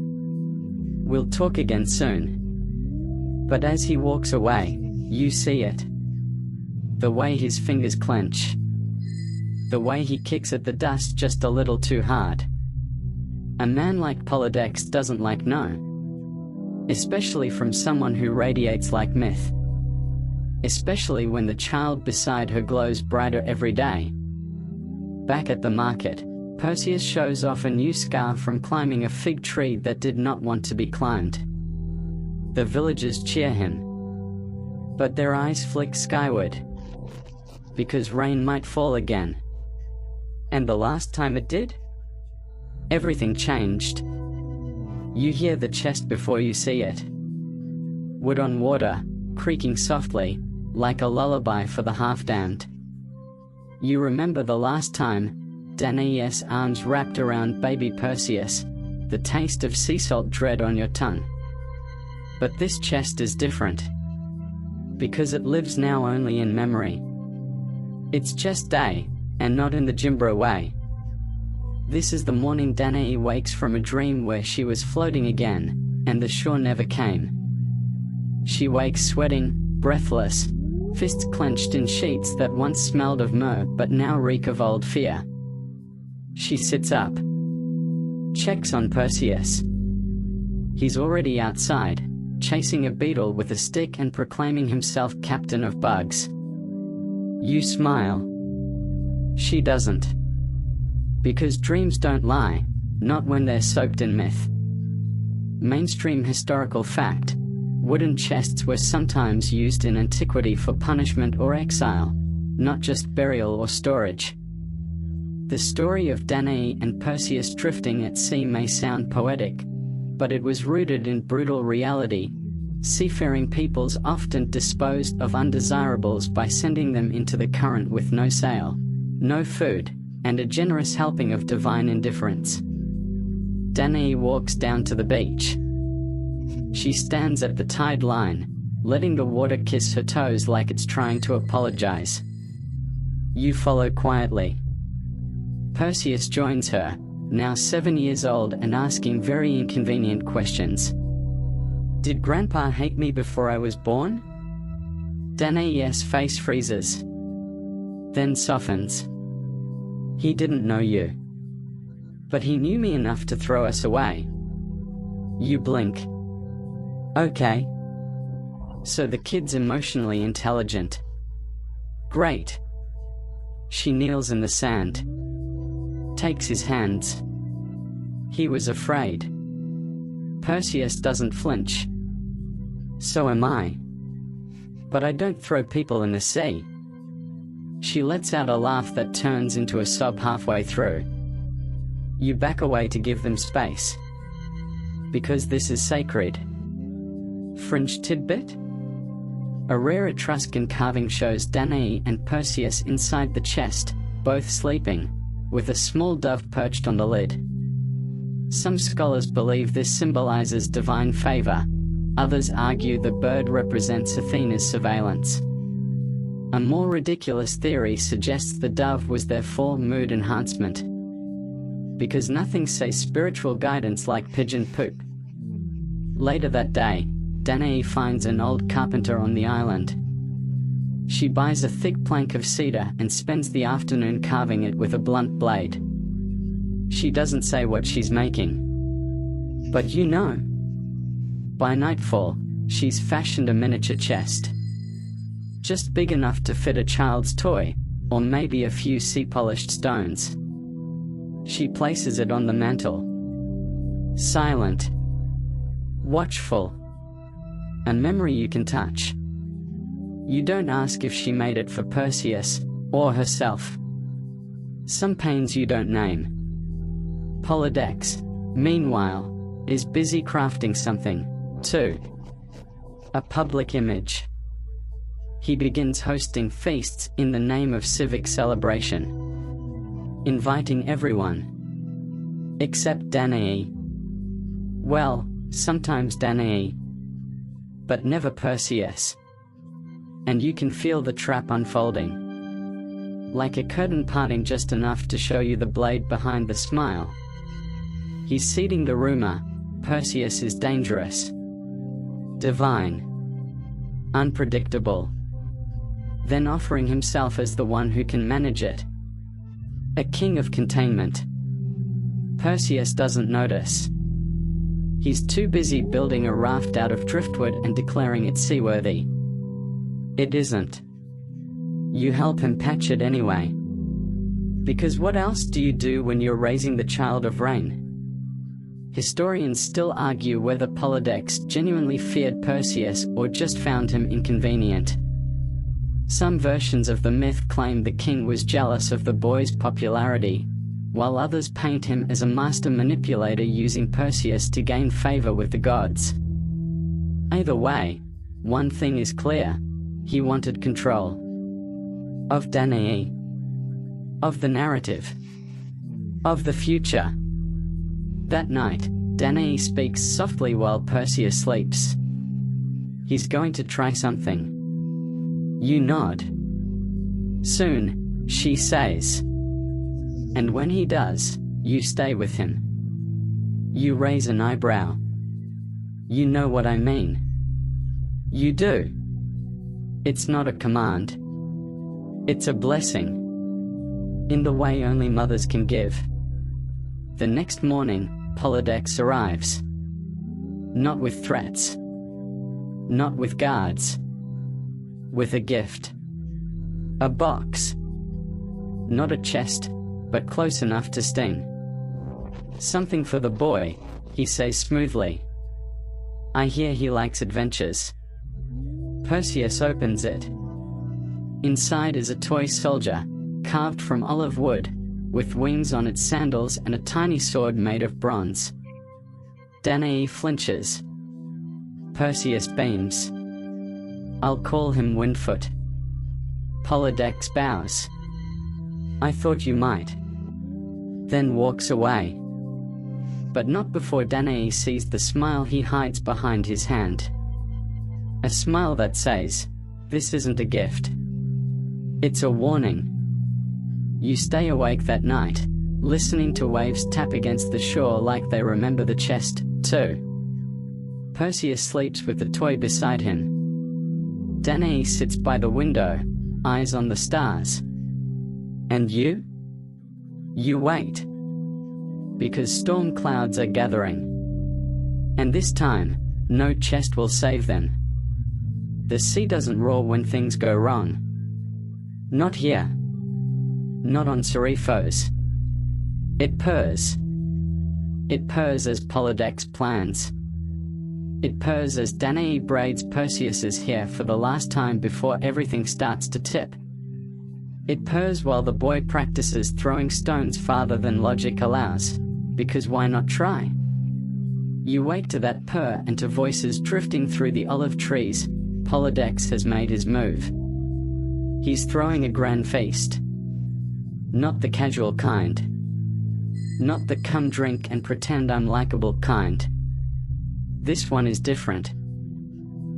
We'll talk again soon." But as he walks away, you see it. The way his fingers clench. The way he kicks at the dust just a little too hard. A man like Polydex doesn't like no. Especially from someone who radiates like myth. Especially when the child beside her glows brighter every day. Back at the market, Perseus shows off a new scar from climbing a fig tree that did not want to be climbed. The villagers cheer him. But their eyes flick skyward. Because rain might fall again. And the last time it did? Everything changed. You hear the chest before you see it. Wood on water, creaking softly, like a lullaby for the half-damned. You remember the last time, Danaë's arms wrapped around baby Perseus, the taste of sea salt dread on your tongue. But this chest is different. Because it lives now only in memory. It's just day, and not in the Jimbro way. This is the morning Danaë wakes from a dream where she was floating again, and the shore never came. She wakes sweating, breathless, fists clenched in sheets that once smelled of myrrh but now reek of old fear. She sits up, checks on Perseus. He's already outside, chasing a beetle with a stick and proclaiming himself captain of bugs. You smile. She doesn't. Because dreams don't lie, not when they're soaked in myth. Mainstream historical fact: wooden chests were sometimes used in antiquity for punishment or exile, not just burial or storage. The story of Danaë and Perseus drifting at sea may sound poetic, but it was rooted in brutal reality. Seafaring peoples often disposed of undesirables by sending them into the current with no sail, no food, and a generous helping of divine indifference. Danaë walks down to the beach. She stands at the tide line, letting the water kiss her toes like it's trying to apologize. You follow quietly. Perseus joins her, now 7 years old and asking very inconvenient questions. Did Grandpa hate me before I was born? Danaë's face freezes, then softens. He didn't know you. But he knew me enough to throw us away. You blink. Okay. So the kid's emotionally intelligent. Great. She kneels in the sand, takes his hands. He was afraid. Perseus doesn't flinch. So am I. But I don't throw people in the sea. She lets out a laugh that turns into a sob halfway through. You back away to give them space. Because this is sacred. Fringe tidbit? A rare Etruscan carving shows Danaë and Perseus inside the chest, both sleeping, with a small dove perched on the lid. Some scholars believe this symbolizes divine favor. Others argue the bird represents Athena's surveillance. A more ridiculous theory suggests the dove was their full mood enhancement. Because nothing says spiritual guidance like pigeon poop. Later that day, Danaë finds an old carpenter on the island. She buys a thick plank of cedar and spends the afternoon carving it with a blunt blade. She doesn't say what she's making. But you know. By nightfall, she's fashioned a miniature chest. Just big enough to fit a child's toy, or maybe a few sea-polished stones. She places it on the mantel. Silent. Watchful. A memory you can touch. You don't ask if she made it for Perseus, or herself. Some pains you don't name. Polydex, meanwhile, is busy crafting something, too. A public image. He begins hosting feasts in the name of civic celebration. Inviting everyone. Except Danaë. Well, sometimes Danaë. But never Perseus. And you can feel the trap unfolding. Like a curtain parting just enough to show you the blade behind the smile. He's seeding the rumor, Perseus is dangerous. Divine. Unpredictable. Then offering himself as the one who can manage it. A king of containment. Perseus doesn't notice. He's too busy building a raft out of driftwood and declaring it seaworthy. It isn't. You help him patch it anyway. Because what else do you do when you're raising the child of rain? Historians still argue whether Polydex genuinely feared Perseus or just found him inconvenient. Some versions of the myth claim the king was jealous of the boy's popularity, while others paint him as a master manipulator using Perseus to gain favor with the gods. Either way, one thing is clear: he wanted control. Of Danaë. Of the narrative. Of the future. That night, Danaë speaks softly while Perseus sleeps. He's going to try something. You nod. Soon, she says. And when he does, you stay with him. You raise an eyebrow. You know what I mean. You do. It's not a command. It's a blessing. In the way only mothers can give. The next morning, Polydex arrives. Not with threats. Not with guards. With a gift. A box. Not a chest, but close enough to sting. Something for the boy, he says smoothly. I hear he likes adventures. Perseus opens it. Inside is a toy soldier, carved from olive wood, with wings on its sandals and a tiny sword made of bronze. Danaë flinches. Perseus beams. I'll call him Windfoot. Polydex bows. I thought you might. Then walks away. But not before Danaë sees the smile he hides behind his hand. A smile that says, this isn't a gift. It's a warning. You stay awake that night, listening to waves tap against the shore like they remember the chest, too. Perseus sleeps with the toy beside him. Danaë sits by the window, eyes on the stars. And you? You wait. Because storm clouds are gathering. And this time, no chest will save them. The sea doesn't roar when things go wrong. Not here. Not on Seriphos. It purrs. It purrs as Polydex plans. It purrs as Danaë braids Perseus's hair for the last time before everything starts to tip. It purrs while the boy practices throwing stones farther than logic allows, because why not try? You wake to that purr and to voices drifting through the olive trees. Polydex has made his move. He's throwing a grand feast. Not the casual kind. Not the come drink and pretend I'm likable kind. This one is different.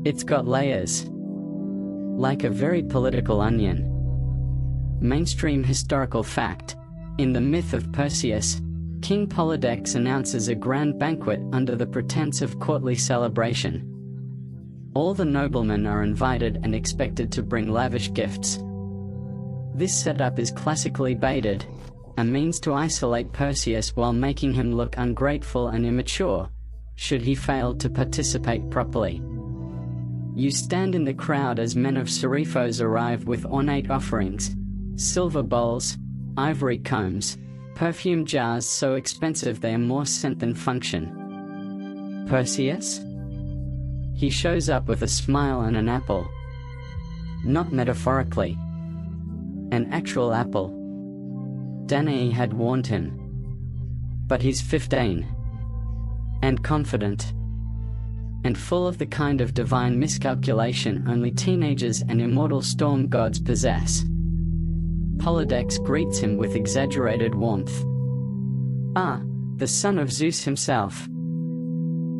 It's got layers. Like a very political onion. Mainstream historical fact. In the myth of Perseus, King Polydex announces a grand banquet under the pretense of courtly celebration. All the noblemen are invited and expected to bring lavish gifts. This setup is classically baited, a means to isolate Perseus while making him look ungrateful and immature, should he fail to participate properly. You stand in the crowd as men of Seriphos arrive with ornate offerings, silver bowls, ivory combs, perfume jars so expensive they are more scent than function. Perseus? He shows up with a smile and an apple. Not metaphorically. An actual apple. Danaë had warned him. But he's 15. And confident. And full of the kind of divine miscalculation only teenagers and immortal storm gods possess. Polydex greets him with exaggerated warmth. Ah, the son of Zeus himself.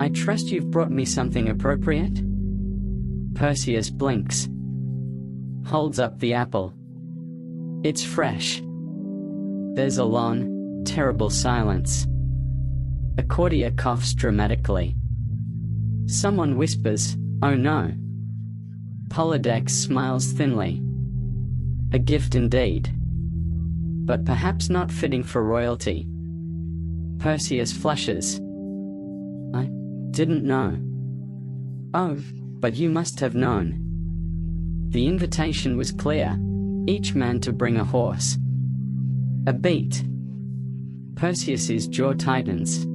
I trust you've brought me something appropriate? Perseus blinks. Holds up the apple. It's fresh. There's a long, terrible silence. Accordia coughs dramatically. Someone whispers, "Oh no." Polydex smiles thinly. A gift indeed. But perhaps not fitting for royalty. Perseus flushes. I didn't know. Oh, but you must have known. The invitation was clear, each man to bring a horse. A beat. Perseus's jaw tightens.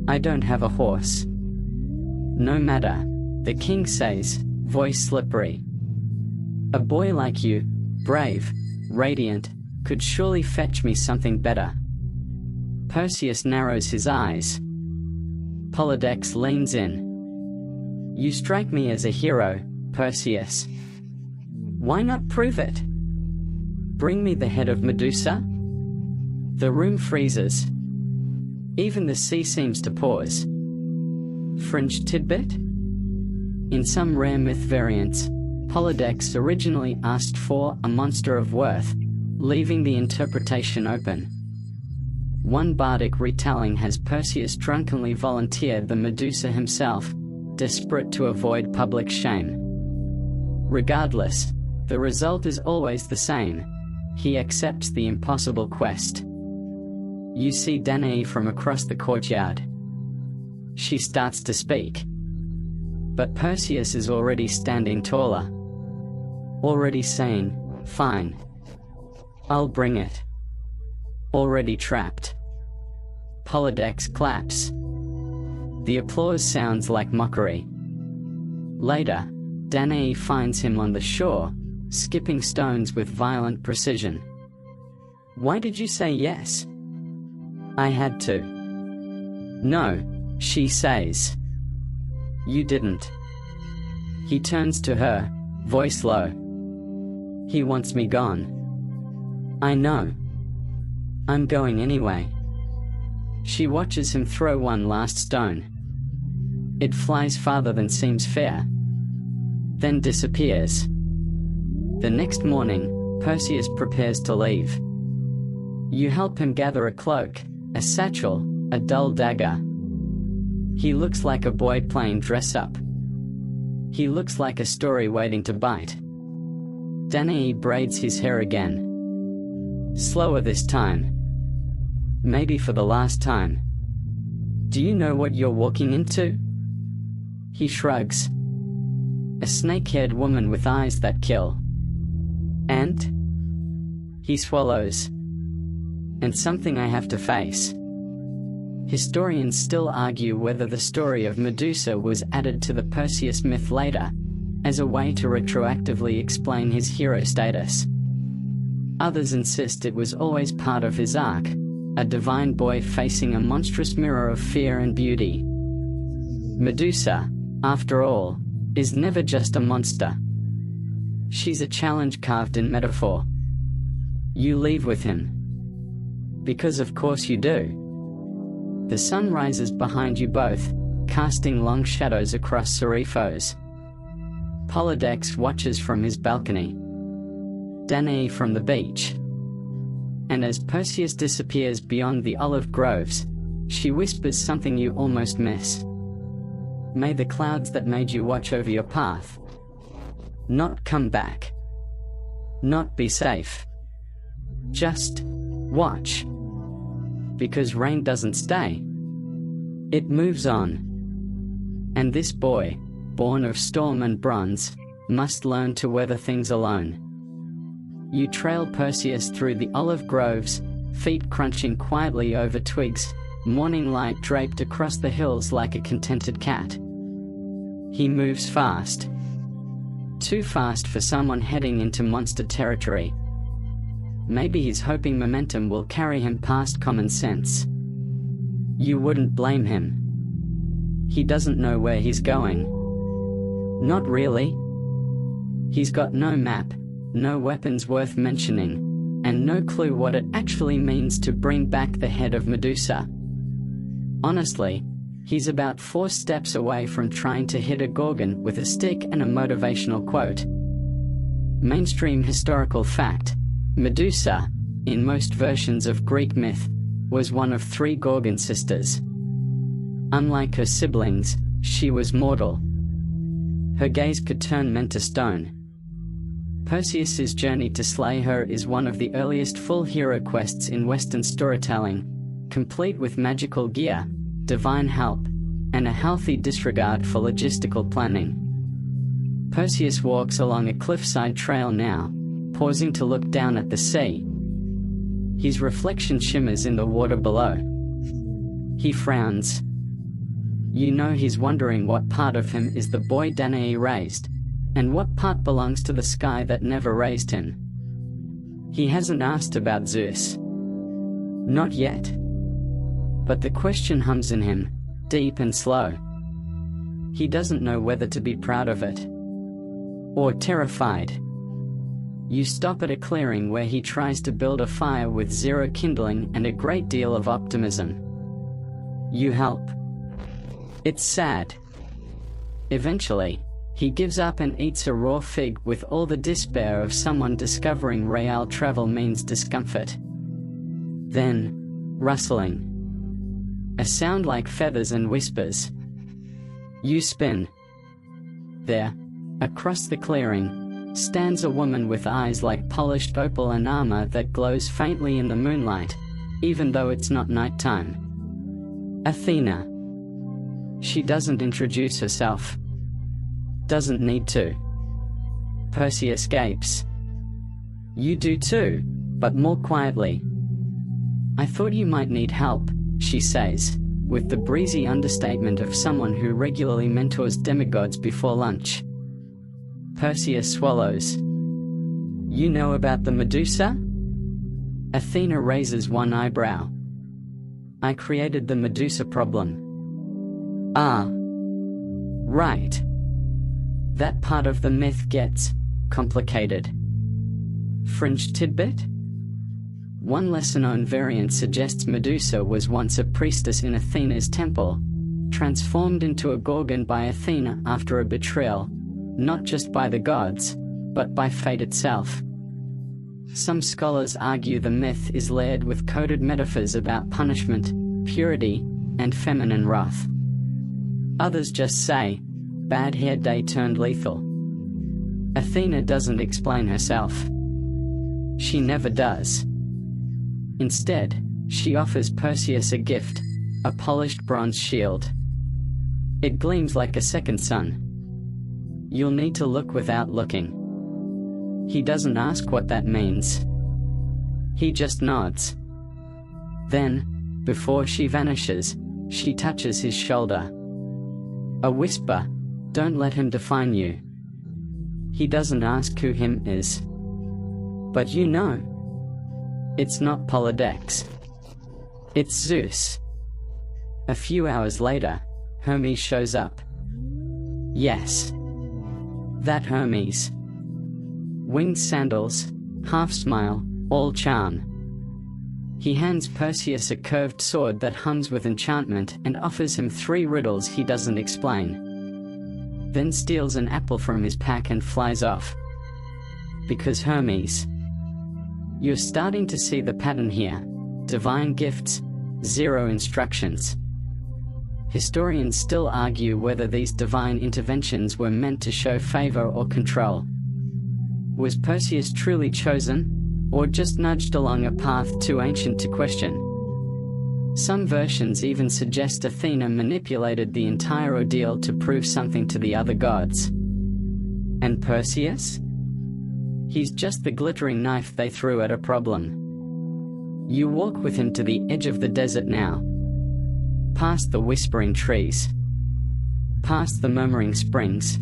I don't have a horse. No matter, the king says, voice slippery. A boy like you, brave, radiant, could surely fetch me something better. Perseus narrows his eyes. Polydex leans in. You strike me as a hero, Perseus. Why not prove it? Bring me the head of Medusa? The room freezes. Even the sea seems to pause. Fringe tidbit? In some rare myth variants, Polydex originally asked for a monster of worth, leaving the interpretation open. One bardic retelling has Perseus drunkenly volunteer the Medusa himself, desperate to avoid public shame. Regardless, the result is always the same. He accepts the impossible quest. You see Danaë from across the courtyard. She starts to speak. But Perseus is already standing taller. Already saying, "Fine. I'll bring it." Already trapped. Polydex claps. The applause sounds like mockery. Later, Danaë finds him on the shore, skipping stones with violent precision. "Why did you say yes?" "I had to." "No," she says. "You didn't." He turns to her, voice low. "He wants me gone." "I know. I'm going anyway." She watches him throw one last stone. It flies farther than seems fair, then disappears. The next morning, Perseus prepares to leave. You help him gather a cloak, a satchel, a dull dagger. He looks like a boy playing dress-up. He looks like a story waiting to bite. Danaë braids his hair again. Slower this time. Maybe for the last time. "Do you know what you're walking into?" He shrugs. "A snake-haired woman with eyes that kill." "And?" He swallows. "And something I have to face." Historians still argue whether the story of Medusa was added to the Perseus myth later, as a way to retroactively explain his hero status. Others insist it was always part of his arc, a divine boy facing a monstrous mirror of fear and beauty. Medusa, after all, is never just a monster. She's a challenge carved in metaphor. You leave with him. Because of course you do. The sun rises behind you both, casting long shadows across Seriphos. Polydex watches from his balcony. Danaë from the beach. And as Perseus disappears beyond the olive groves, she whispers something you almost miss. "May the clouds that made you watch over your path not come back. Not be safe. Just watch. Because rain doesn't stay. It moves on. And this boy, born of storm and bronze, must learn to weather things alone." You trail Perseus through the olive groves, feet crunching quietly over twigs, morning light draped across the hills like a contented cat. He moves fast. Too fast for someone heading into monster territory. Maybe he's hoping momentum will carry him past common sense. You wouldn't blame him. He doesn't know where he's going. Not really. He's got no map, no weapons worth mentioning, and no clue what it actually means to bring back the head of Medusa. Honestly, he's about 4 steps away from trying to hit a Gorgon with a stick and a motivational quote. Mainstream historical fact: Medusa, in most versions of Greek myth, was one of 3 Gorgon sisters. Unlike her siblings, she was mortal. Her gaze could turn men to stone. Perseus's journey to slay her is one of the earliest full hero quests in Western storytelling, complete with magical gear, divine help, and a healthy disregard for logistical planning. Perseus walks along a cliffside trail now, pausing to look down at the sea. His reflection shimmers in the water below. He frowns. You know he's wondering what part of him is the boy Danaë raised, and what part belongs to the sky that never raised him. He hasn't asked about Zeus. Not yet. But the question hums in him, deep and slow. He doesn't know whether to be proud of it or terrified. You stop at a clearing where he tries to build a fire with 0 kindling and a great deal of optimism. You help. It's sad. Eventually, He gives up and eats a raw fig with all the despair of someone discovering real travel means discomfort. Then, rustling. A sound like feathers and whispers. You spin. There, across the clearing, stands a woman with eyes like polished opal and armor that glows faintly in the moonlight, even though it's not nighttime. Athena. She doesn't introduce herself. Doesn't need to. Perseus gapes. You do too, but more quietly. I thought you might need help, she says, with the breezy understatement of someone who regularly mentors demigods before lunch. Perseus swallows. You know about the Medusa? Athena raises one eyebrow. I created the Medusa problem. Ah. Right. That part of the myth gets complicated. Fringe tidbit? One lesser-known variant suggests Medusa was once a priestess in Athena's temple, transformed into a gorgon by Athena after a betrayal, not just by the gods, but by fate itself. Some scholars argue the myth is layered with coded metaphors about punishment, purity, and feminine wrath. Others just say, bad hair day turned lethal. Athena doesn't explain herself. She never does. Instead, she offers Perseus a gift, a polished bronze shield. It gleams like a second sun. You'll need to look without looking. He doesn't ask what that means. He just nods. Then, before she vanishes, she touches his shoulder. A whisper, don't let him define you. He doesn't ask who him is. But you know. It's not Polydex. It's Zeus. A few hours later, Hermes shows up. Yes. That Hermes. Winged sandals, half smile, all charm. He hands Perseus a curved sword that hums with enchantment and offers him 3 riddles he doesn't explain. Then steals an apple from his pack and flies off. Because Hermes. You're starting to see the pattern here. Divine gifts, 0 instructions. Historians still argue whether these divine interventions were meant to show favor or control. Was Perseus truly chosen, or just nudged along a path too ancient to question? Some versions even suggest Athena manipulated the entire ordeal to prove something to the other gods. And Perseus? He's just the glittering knife they threw at a problem. You walk with him to the edge of the desert now. Past the whispering trees. Past the murmuring springs.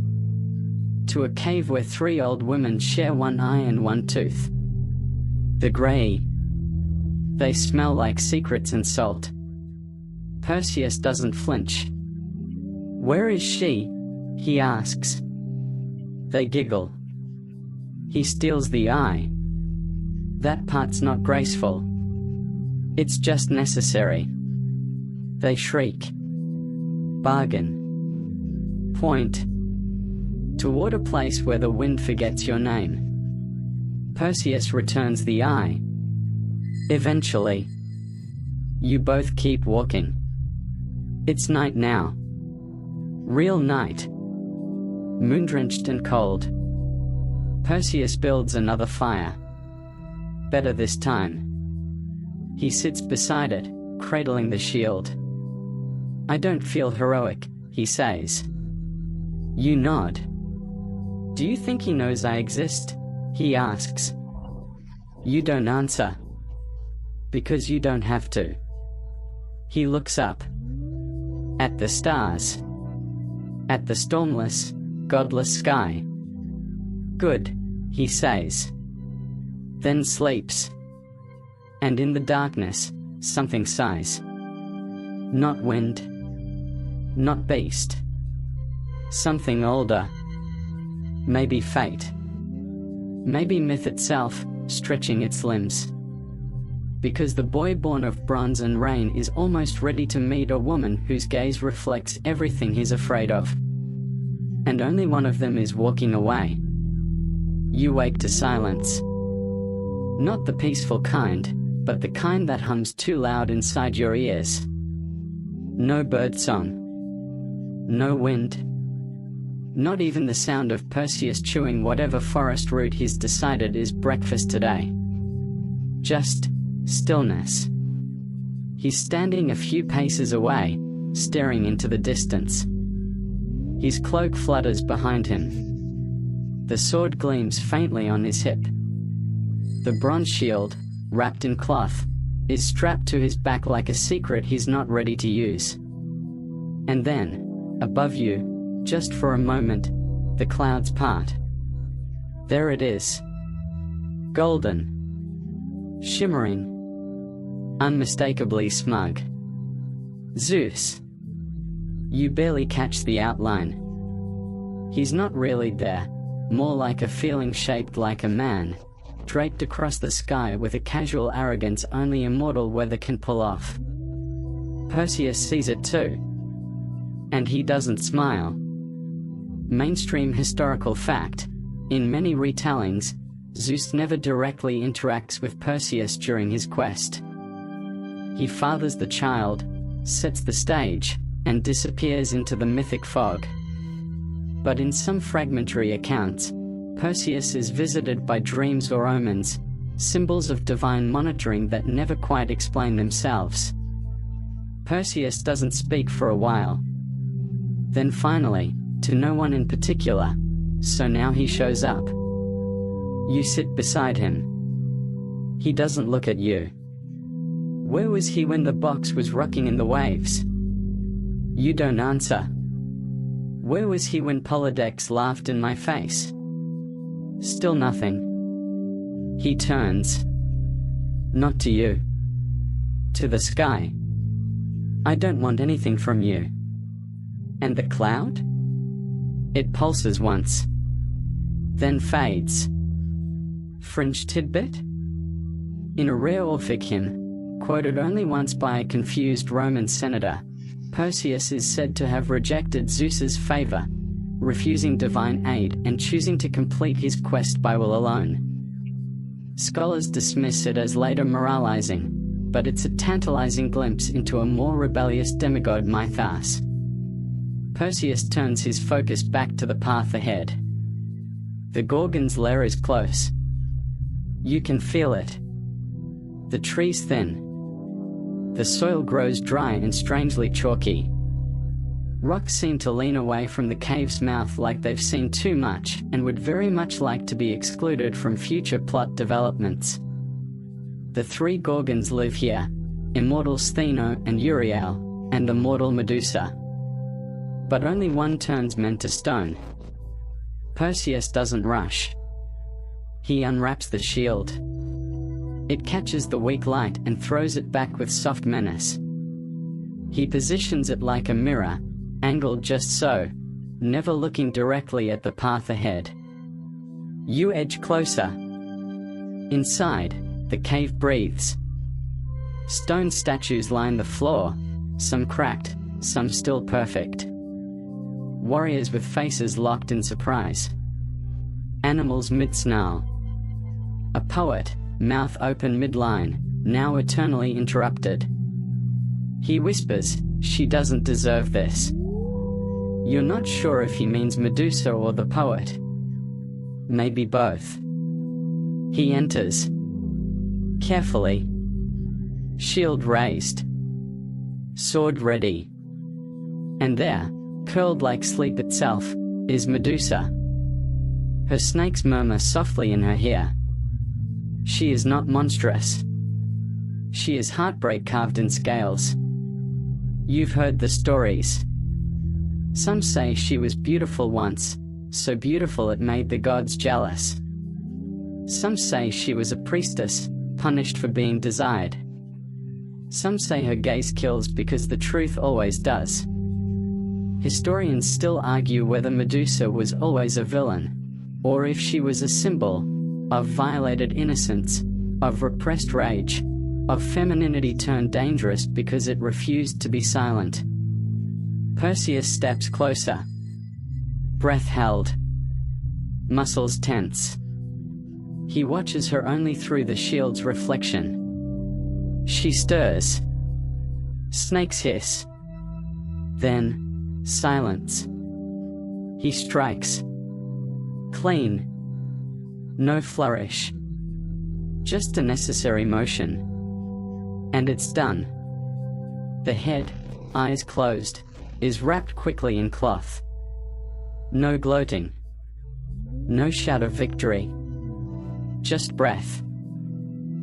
To a cave where 3 old women share one eye and one tooth. The grey. They smell like secrets and salt. Perseus doesn't flinch. Where is she? He asks. They giggle. He steals the eye. That part's not graceful. It's just necessary. They shriek. Bargain. Point. Toward a place where the wind forgets your name. Perseus returns the eye. Eventually. You both keep walking. It's night now. Real night. Moon-drenched and cold. Perseus builds another fire. Better this time. He sits beside it, cradling the shield. I don't feel heroic, he says. You nod. Do you think he knows I exist? He asks. You don't answer. Because you don't have to. He looks up. At the stars. At the stormless, godless sky. Good, he says. Then sleeps. And in the darkness, something sighs. Not wind. Not beast. Something older. Maybe fate. Maybe myth itself, stretching its limbs. Because the boy born of bronze and rain is almost ready to meet a woman whose gaze reflects everything he's afraid of. and only one of them is walking away. You wake to silence. Not the peaceful kind, but the kind that hums too loud inside your ears. No bird song. No wind. Not even the sound of Perseus chewing whatever forest root he's decided is breakfast today. Just stillness. He's standing a few paces away, staring into the distance. His cloak flutters behind him. The sword gleams faintly on his hip. The bronze shield, wrapped in cloth, is strapped to his back like a secret he's not ready to use. And then, above you, just for a moment, the clouds part. There it is. Golden. Shimmering. Unmistakably smug. Zeus. You barely catch the outline. He's not really there, more like a feeling shaped like a man, draped across the sky with a casual arrogance only immortal weather can pull off. Perseus sees it too. And he doesn't smile. Mainstream historical fact: in many retellings, Zeus never directly interacts with Perseus during his quest. He fathers the child, sets the stage, and disappears into the mythic fog. But in some fragmentary accounts, Perseus is visited by dreams or omens, symbols of divine monitoring that never quite explain themselves. Perseus doesn't speak for a while. Then finally, to no one in particular, so now he shows up. You sit beside him. He doesn't look at you. Where was he when the box was rocking in the waves? You don't answer. Where was he when Polydex laughed in my face? Still nothing. He turns. Not to you. To the sky. I don't want anything from you. And the cloud? It pulses once. Then fades. Fringe tidbit? In a rare Orphic hymn, quoted only once by a confused Roman senator, Perseus is said to have rejected Zeus's favor, refusing divine aid and choosing to complete his quest by will alone. Scholars dismiss it as later moralizing, but it's a tantalizing glimpse into a more rebellious demigod mythos. Perseus turns his focus back to the path ahead. The Gorgon's lair is close. You can feel it. The tree's thin. The soil grows dry and strangely chalky. Rocks seem to lean away from the cave's mouth like they've seen too much and would very much like to be excluded from future plot developments. The three Gorgons live here: immortal Stheno and Uriel, and immortal Medusa. But only one turns men to stone. Perseus doesn't rush. He unwraps the shield. It catches the weak light and throws it back with soft menace. He positions it like a mirror, angled just so, never looking directly at the path ahead. You edge closer. Inside, the cave breathes. Stone statues line the floor, some cracked, some still perfect. Warriors with faces locked in surprise. Animals mid-snarl. A poet, mouth open mid-line, now eternally interrupted. He whispers, "She doesn't deserve this." You're not sure if he means Medusa or the poet. Maybe both. He enters. Carefully. Shield raised. Sword ready. And there, curled like sleep itself, is Medusa. Her snakes murmur softly in her ear. She is not monstrous. She is heartbreak carved in scales. You've heard the stories. Some say she was beautiful once, so beautiful it made the gods jealous. Some say she was a priestess, punished for being desired. Some say her gaze kills because the truth always does. Historians still argue whether Medusa was always a villain, or if she was a symbol of violated innocence, of repressed rage, of femininity turned dangerous because it refused to be silent. Perseus steps closer. breath held, muscles tense. He watches her only through the shield's reflection. She stirs. Snakes hiss. Then, silence. He strikes. Clean. No flourish. Just a necessary motion. And it's done. The head, eyes closed, is wrapped quickly in cloth. No gloating. No shout of victory. Just breath.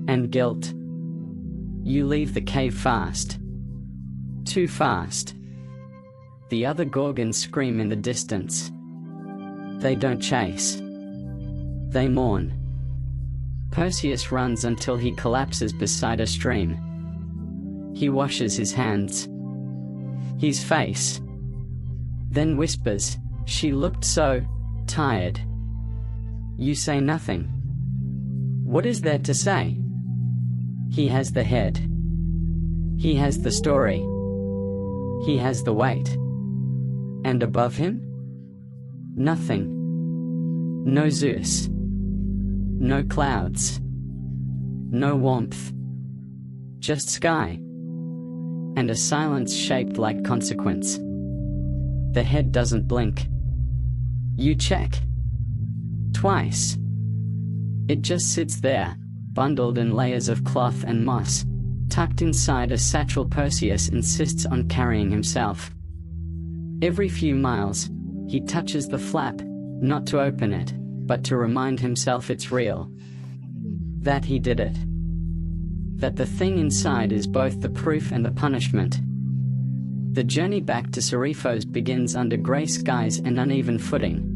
And guilt. You leave the cave fast. Too fast. The other Gorgons scream in the distance. They don't chase. They mourn. Perseus runs until he collapses beside a stream. He washes his hands. His face. Then whispers, "She looked so tired." You say nothing. What is there to say? He has the head. He has the story. He has the weight. And above him? Nothing. No Zeus. No clouds. No warmth. Just sky. And a silence shaped like consequence. The head doesn't blink. You check. Twice. It just sits there, bundled in layers of cloth and moss, tucked inside a satchel Perseus insists on carrying himself. Every few miles, he touches the flap, not to open it, but to remind himself it's real. That he did it. That the thing inside is both the proof and the punishment. The journey back to Seriphos begins under grey skies and uneven footing.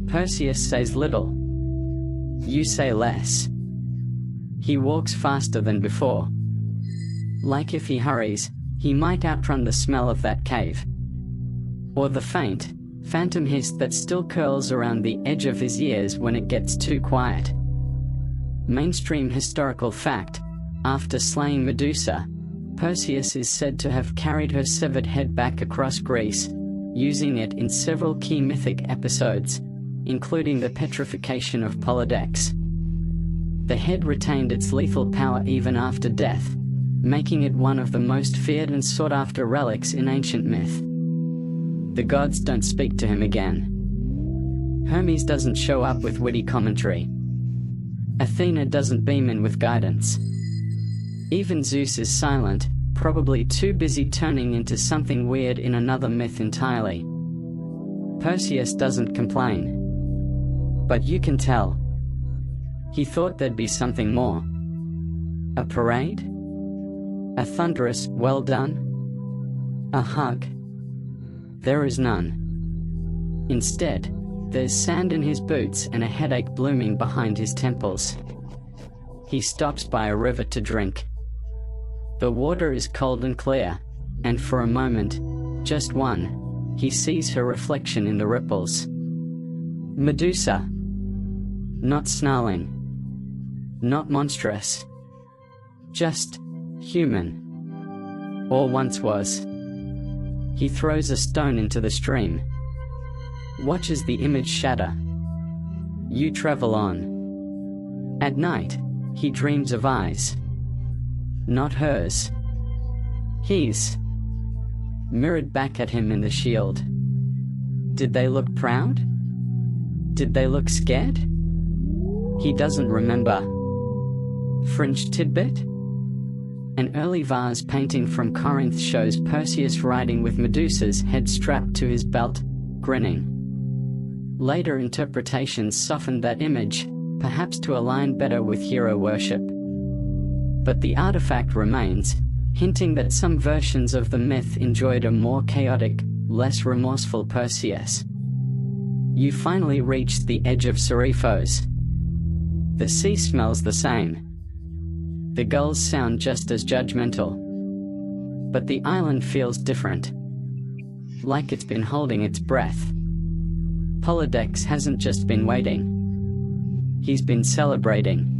Perseus says little. You say less. He walks faster than before. Like if he hurries, he might outrun the smell of that cave. Or the faint, phantom hiss that still curls around the edge of his ears when it gets too quiet. Mainstream historical fact: after slaying Medusa, Perseus is said to have carried her severed head back across Greece, using it in several key mythic episodes, including the petrification of Polydex. The head retained its lethal power even after death, making it one of the most feared and sought-after relics in ancient myth. The gods don't speak to him again. Hermes doesn't show up with witty commentary. Athena doesn't beam in with guidance. Even Zeus is silent, probably too busy turning into something weird in another myth entirely. Perseus doesn't complain. But you can tell. He thought there'd be something more. A parade? A thunderous, well done? A hug? There is none. Instead, there's sand in his boots and a headache blooming behind his temples. He stops by a river to drink. The water is cold and clear, and for a moment, just one, he sees her reflection in the ripples. Medusa. Not snarling. Not monstrous. Just human. Or once was. He throws a stone into the stream. Watches the image shatter. You travel on. At night, he dreams of eyes. Not hers. His. Mirrored back at him in the shield. Did they look proud? Did they look scared? He doesn't remember. Fringed tidbit? An early vase painting from Corinth shows Perseus riding with Medusa's head strapped to his belt, grinning. Later interpretations softened that image, perhaps to align better with hero worship. But the artifact remains, hinting that some versions of the myth enjoyed a more chaotic, less remorseful Perseus. You finally reached the edge of Seriphos. The sea smells the same. The gulls sound just as judgmental. But the island feels different. Like it's been holding its breath. Polydex hasn't just been waiting. He's been celebrating.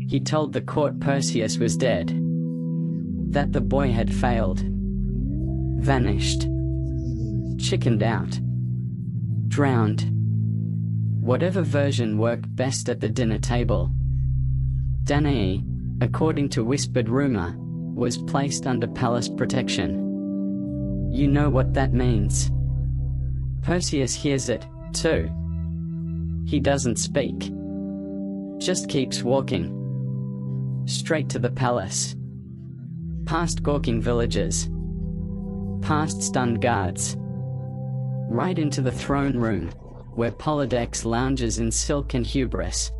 He told the court Perseus was dead. That the boy had failed. Vanished. Chickened out. Drowned. Whatever version worked best at the dinner table. Danaë, according to whispered rumor, was placed under palace protection. You know what that means. Perseus hears it, too. He doesn't speak. Just keeps walking. Straight to the palace. Past gawking villagers. Past stunned guards. Right into the throne room, where Polydex lounges in silk and hubris.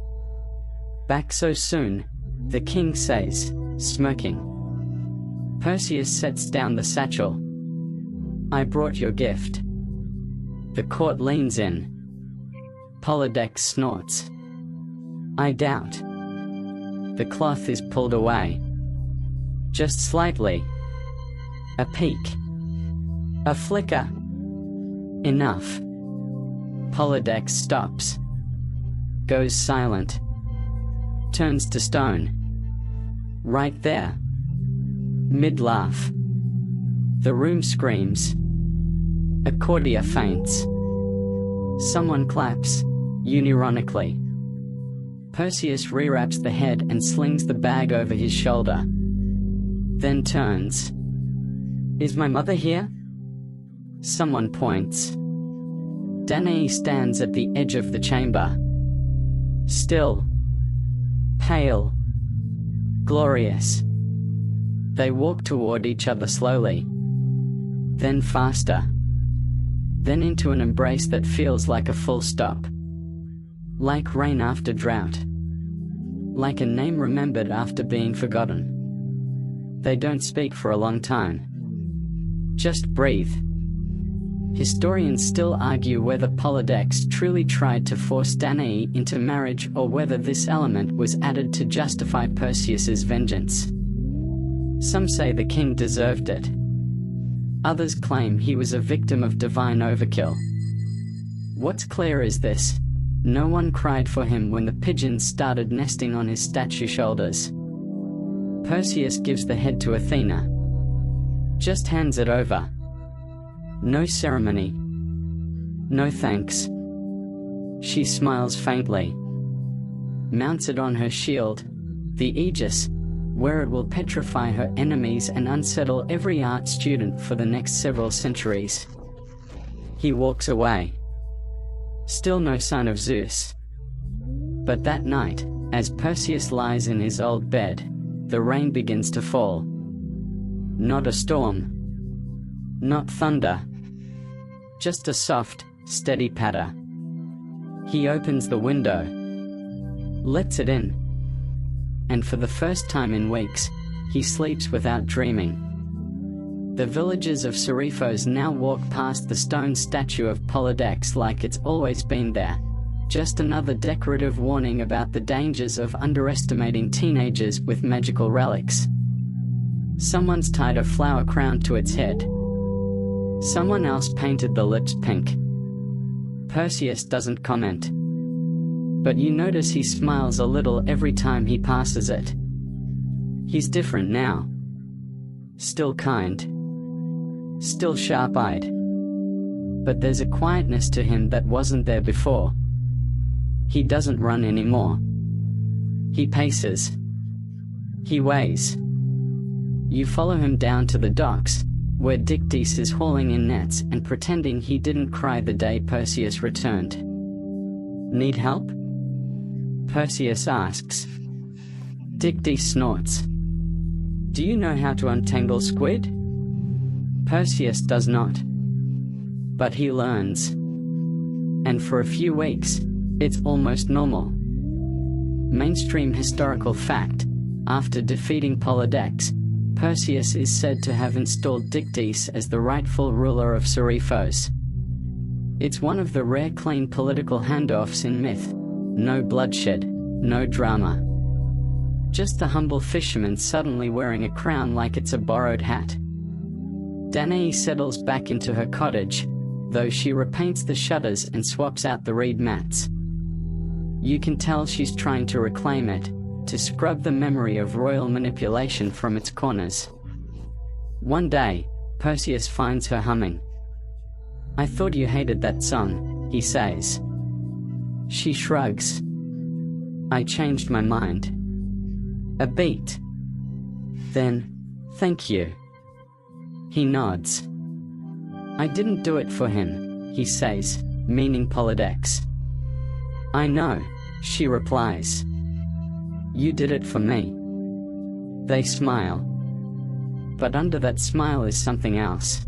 Back so soon, the king says, smirking. Perseus sets down the satchel. I brought your gift. The court leans in. Polydex snorts. I doubt. The cloth is pulled away. Just slightly. A peek. A flicker. Enough. Polydex stops. Goes silent. Turns to stone. Right there. Mid-laugh. The room screams. A courtier faints. Someone claps, unironically. Perseus rewraps the head and slings the bag over his shoulder. Then turns. Is my mother here? Someone points. Danaë stands at the edge of the chamber. Still. Pale. Glorious. They walk toward each other slowly. Then faster. Then into an embrace that feels like a full stop. Like rain after drought. Like a name remembered after being forgotten. They don't speak for a long time. Just breathe. Historians still argue whether Polydex truly tried to force Danaë into marriage or whether this element was added to justify Perseus's vengeance. Some say the king deserved it. Others claim he was a victim of divine overkill. What's clear is this: no one cried for him when the pigeons started nesting on his statue shoulders. Perseus gives the head to Athena. Just hands it over. No ceremony. No thanks. She smiles faintly. Mounts it on her shield, the Aegis, where it will petrify her enemies and unsettle every art student for the next several centuries. He walks away. Still no sign of Zeus. But that night, as Perseus lies in his old bed, the rain begins to fall. Not a storm. Not thunder. Just a soft, steady patter. He opens the window. Lets it in. And for the first time in weeks, he sleeps without dreaming. The villagers of Seriphos now walk past the stone statue of Polydex like it's always been there. Just another decorative warning about the dangers of underestimating teenagers with magical relics. Someone's tied a flower crown to its head. Someone else painted the lips pink. Perseus doesn't comment. But you notice he smiles a little every time he passes it. He's different now. Still kind. Still sharp-eyed. But there's a quietness to him that wasn't there before. He doesn't run anymore. He paces. He weighs. You follow him down to the docks, where Dictys is hauling in nets and pretending he didn't cry the day Perseus returned. Need help? Perseus asks. Dictys snorts. Do you know how to untangle squid? Perseus does not. But he learns. And for a few weeks, it's almost normal. Mainstream historical fact: after defeating Polydex, Perseus is said to have installed Dictys as the rightful ruler of Seriphos. It's one of the rare clean political handoffs in myth. No bloodshed, no drama. Just a humble fisherman suddenly wearing a crown like it's a borrowed hat. Danaë settles back into her cottage, though she repaints the shutters and swaps out the reed mats. You can tell she's trying to reclaim it, to scrub the memory of royal manipulation from its corners. One day, Perseus finds her humming. I thought you hated that song. he says. She shrugs. I changed my mind. A beat. Then, thank you. He nods. I didn't do it for him, he says, meaning politics. I know, she replies. You did it for me. They smile. But under that smile is something else.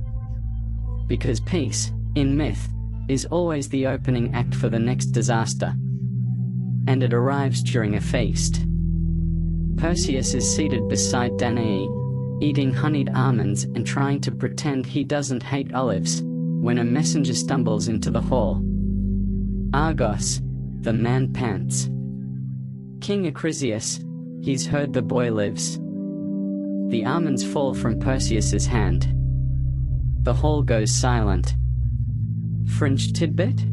Because peace, in myth, is always the opening act for the next disaster. And it arrives during a feast. Perseus is seated beside Danaë, eating honeyed almonds and trying to pretend he doesn't hate olives, when a messenger stumbles into the hall. Argos, the man pants. King Acrisius, he's heard the boy lives. The almonds fall from Perseus's hand. The hall goes silent. Fringe tidbit?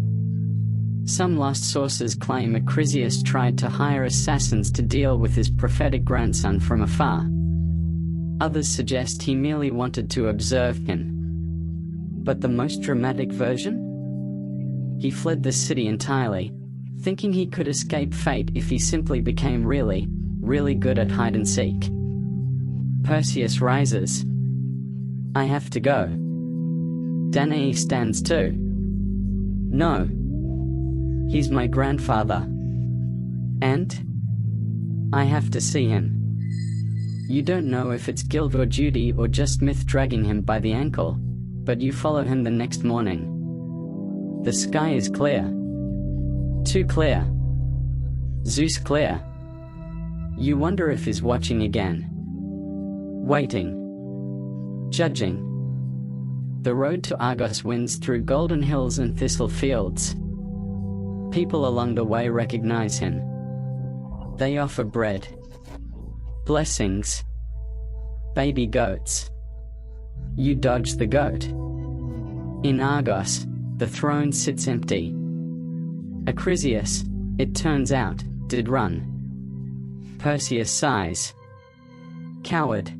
Some lost sources claim Acrisius tried to hire assassins to deal with his prophetic grandson from afar. Others suggest he merely wanted to observe him. But the most dramatic version? He fled the city entirely, thinking he could escape fate if he simply became really, really good at hide-and-seek. Perseus rises. I have to go. Danaë stands too. No. He's my grandfather. And? I have to see him. You don't know if it's guilt or duty or just myth dragging him by the ankle, but you follow him the next morning. The sky is clear. Too clear. Zeus clear. You wonder if he's watching again. Waiting. Judging. The road to Argos winds through golden hills and thistle fields. People along the way recognize him. They offer bread. Blessings. Baby goats. You dodge the goat. In Argos, the throne sits empty. Acrisius, it turns out, did run. Perseus sighs. Coward.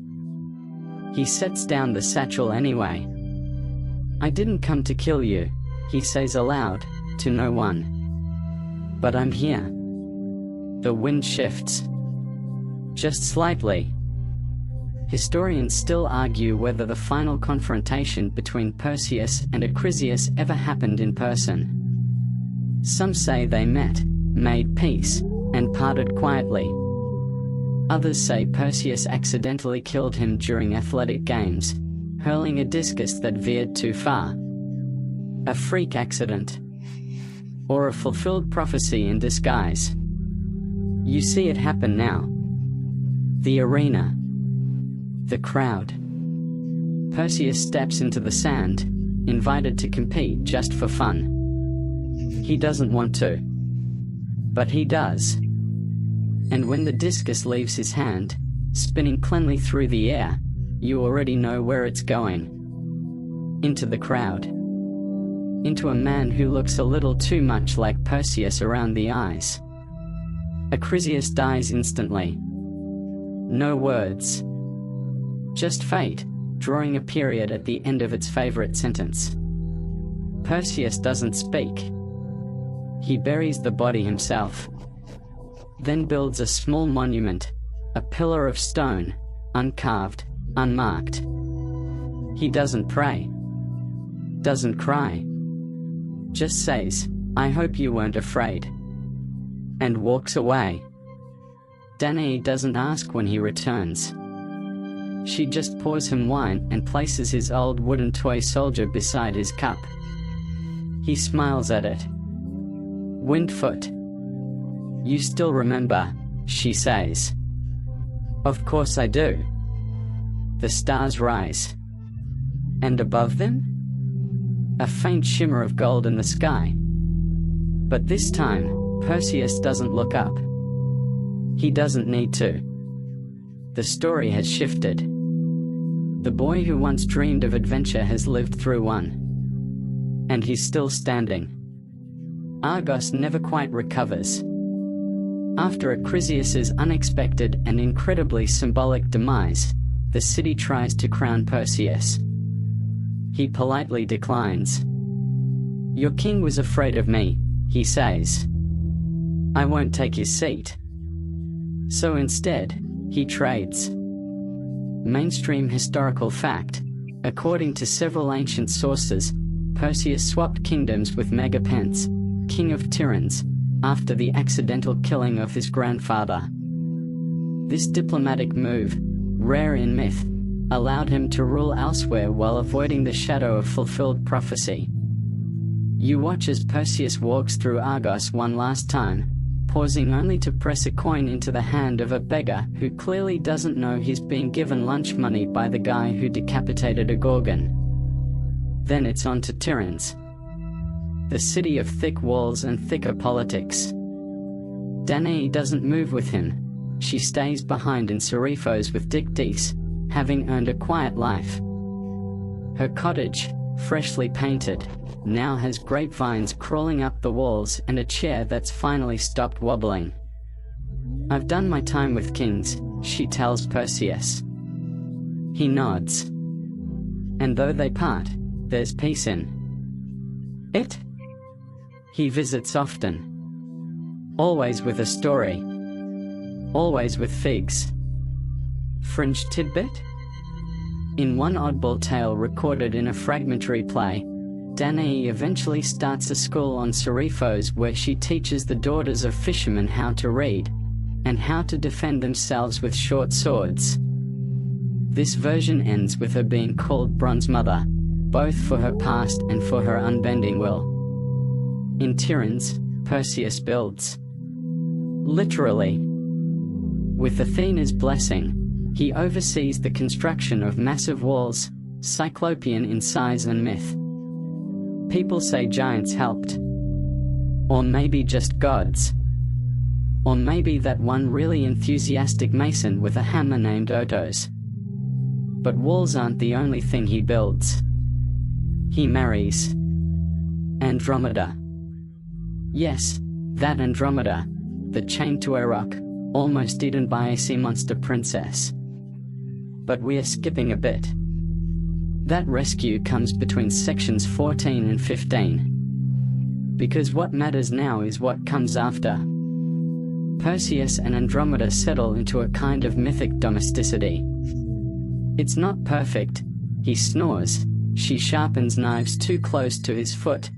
He sets down the satchel anyway. I didn't come to kill you, he says aloud, to no one. But I'm here. The wind shifts. Just slightly. Historians still argue whether the final confrontation between Perseus and Acrisius ever happened in person. Some say they met, made peace, and parted quietly. Others say Perseus accidentally killed him during athletic games, hurling a discus that veered too far. A freak accident. Or a fulfilled prophecy in disguise. You see it happen now. The arena. The crowd. Perseus steps into the sand, invited to compete just for fun. He doesn't want to. But he does. And when the discus leaves his hand, spinning cleanly through the air, you already know where it's going. Into the crowd. Into a man who looks a little too much like Perseus around the eyes. Acrisius dies instantly. No words. Just fate, drawing a period at the end of its favorite sentence. Perseus doesn't speak. He buries the body himself. Then builds a small monument, a pillar of stone, uncarved, unmarked. He doesn't pray. Doesn't cry. Just says, I hope you weren't afraid. And walks away. Danaë doesn't ask when he returns. She just pours him wine and places his old wooden toy soldier beside his cup. He smiles at it. Windfoot. You still remember, she says. Of course I do. The stars rise. And above them? A faint shimmer of gold in the sky. But this time, Perseus doesn't look up. He doesn't need to. The story has shifted. The boy who once dreamed of adventure has lived through one. And he's still standing. Argos never quite recovers. After Acrisius's unexpected and incredibly symbolic demise, the city tries to crown Perseus. He politely declines. "Your king was afraid of me," he says. "I won't take his seat." So instead, he trades. Mainstream historical fact: according to several ancient sources, Perseus swapped kingdoms with Megapence, king of Tiryns, after the accidental killing of his grandfather. This diplomatic move, rare in myth, allowed him to rule elsewhere while avoiding the shadow of fulfilled prophecy. You watch as Perseus walks through Argos one last time, pausing only to press a coin into the hand of a beggar who clearly doesn't know he's being given lunch money by the guy who decapitated a Gorgon. Then it's on to Tiryns, the city of thick walls and thicker politics. Danaë doesn't move with him. She stays behind in Seriphos with Dictys, having earned a quiet life. Her cottage, freshly painted, now has grapevines crawling up the walls and a chair that's finally stopped wobbling. "I've done my time with kings," she tells Perseus. He nods. And though they part, there's peace in it. He visits often. Always with a story. Always with figs. Fringe tidbit? In one oddball tale recorded in a fragmentary play, Danaë eventually starts a school on Seriphos where she teaches the daughters of fishermen how to read, and how to defend themselves with short swords. This version ends with her being called Bronze Mother, both for her past and for her unbending will. In Tiryns, Perseus builds. Literally. With Athena's blessing, he oversees the construction of massive walls, cyclopean in size and myth. People say giants helped. Or maybe just gods. Or maybe that one really enthusiastic mason with a hammer named Otos. But walls aren't the only thing he builds. He marries Andromeda. Yes, that Andromeda, the chained to a rock, almost eaten by a sea monster princess. But we're skipping a bit. That rescue comes between sections 14 and 15. Because what matters now is what comes after. Perseus and Andromeda settle into a kind of mythic domesticity. It's not perfect, he snores, she sharpens knives too close to his foot,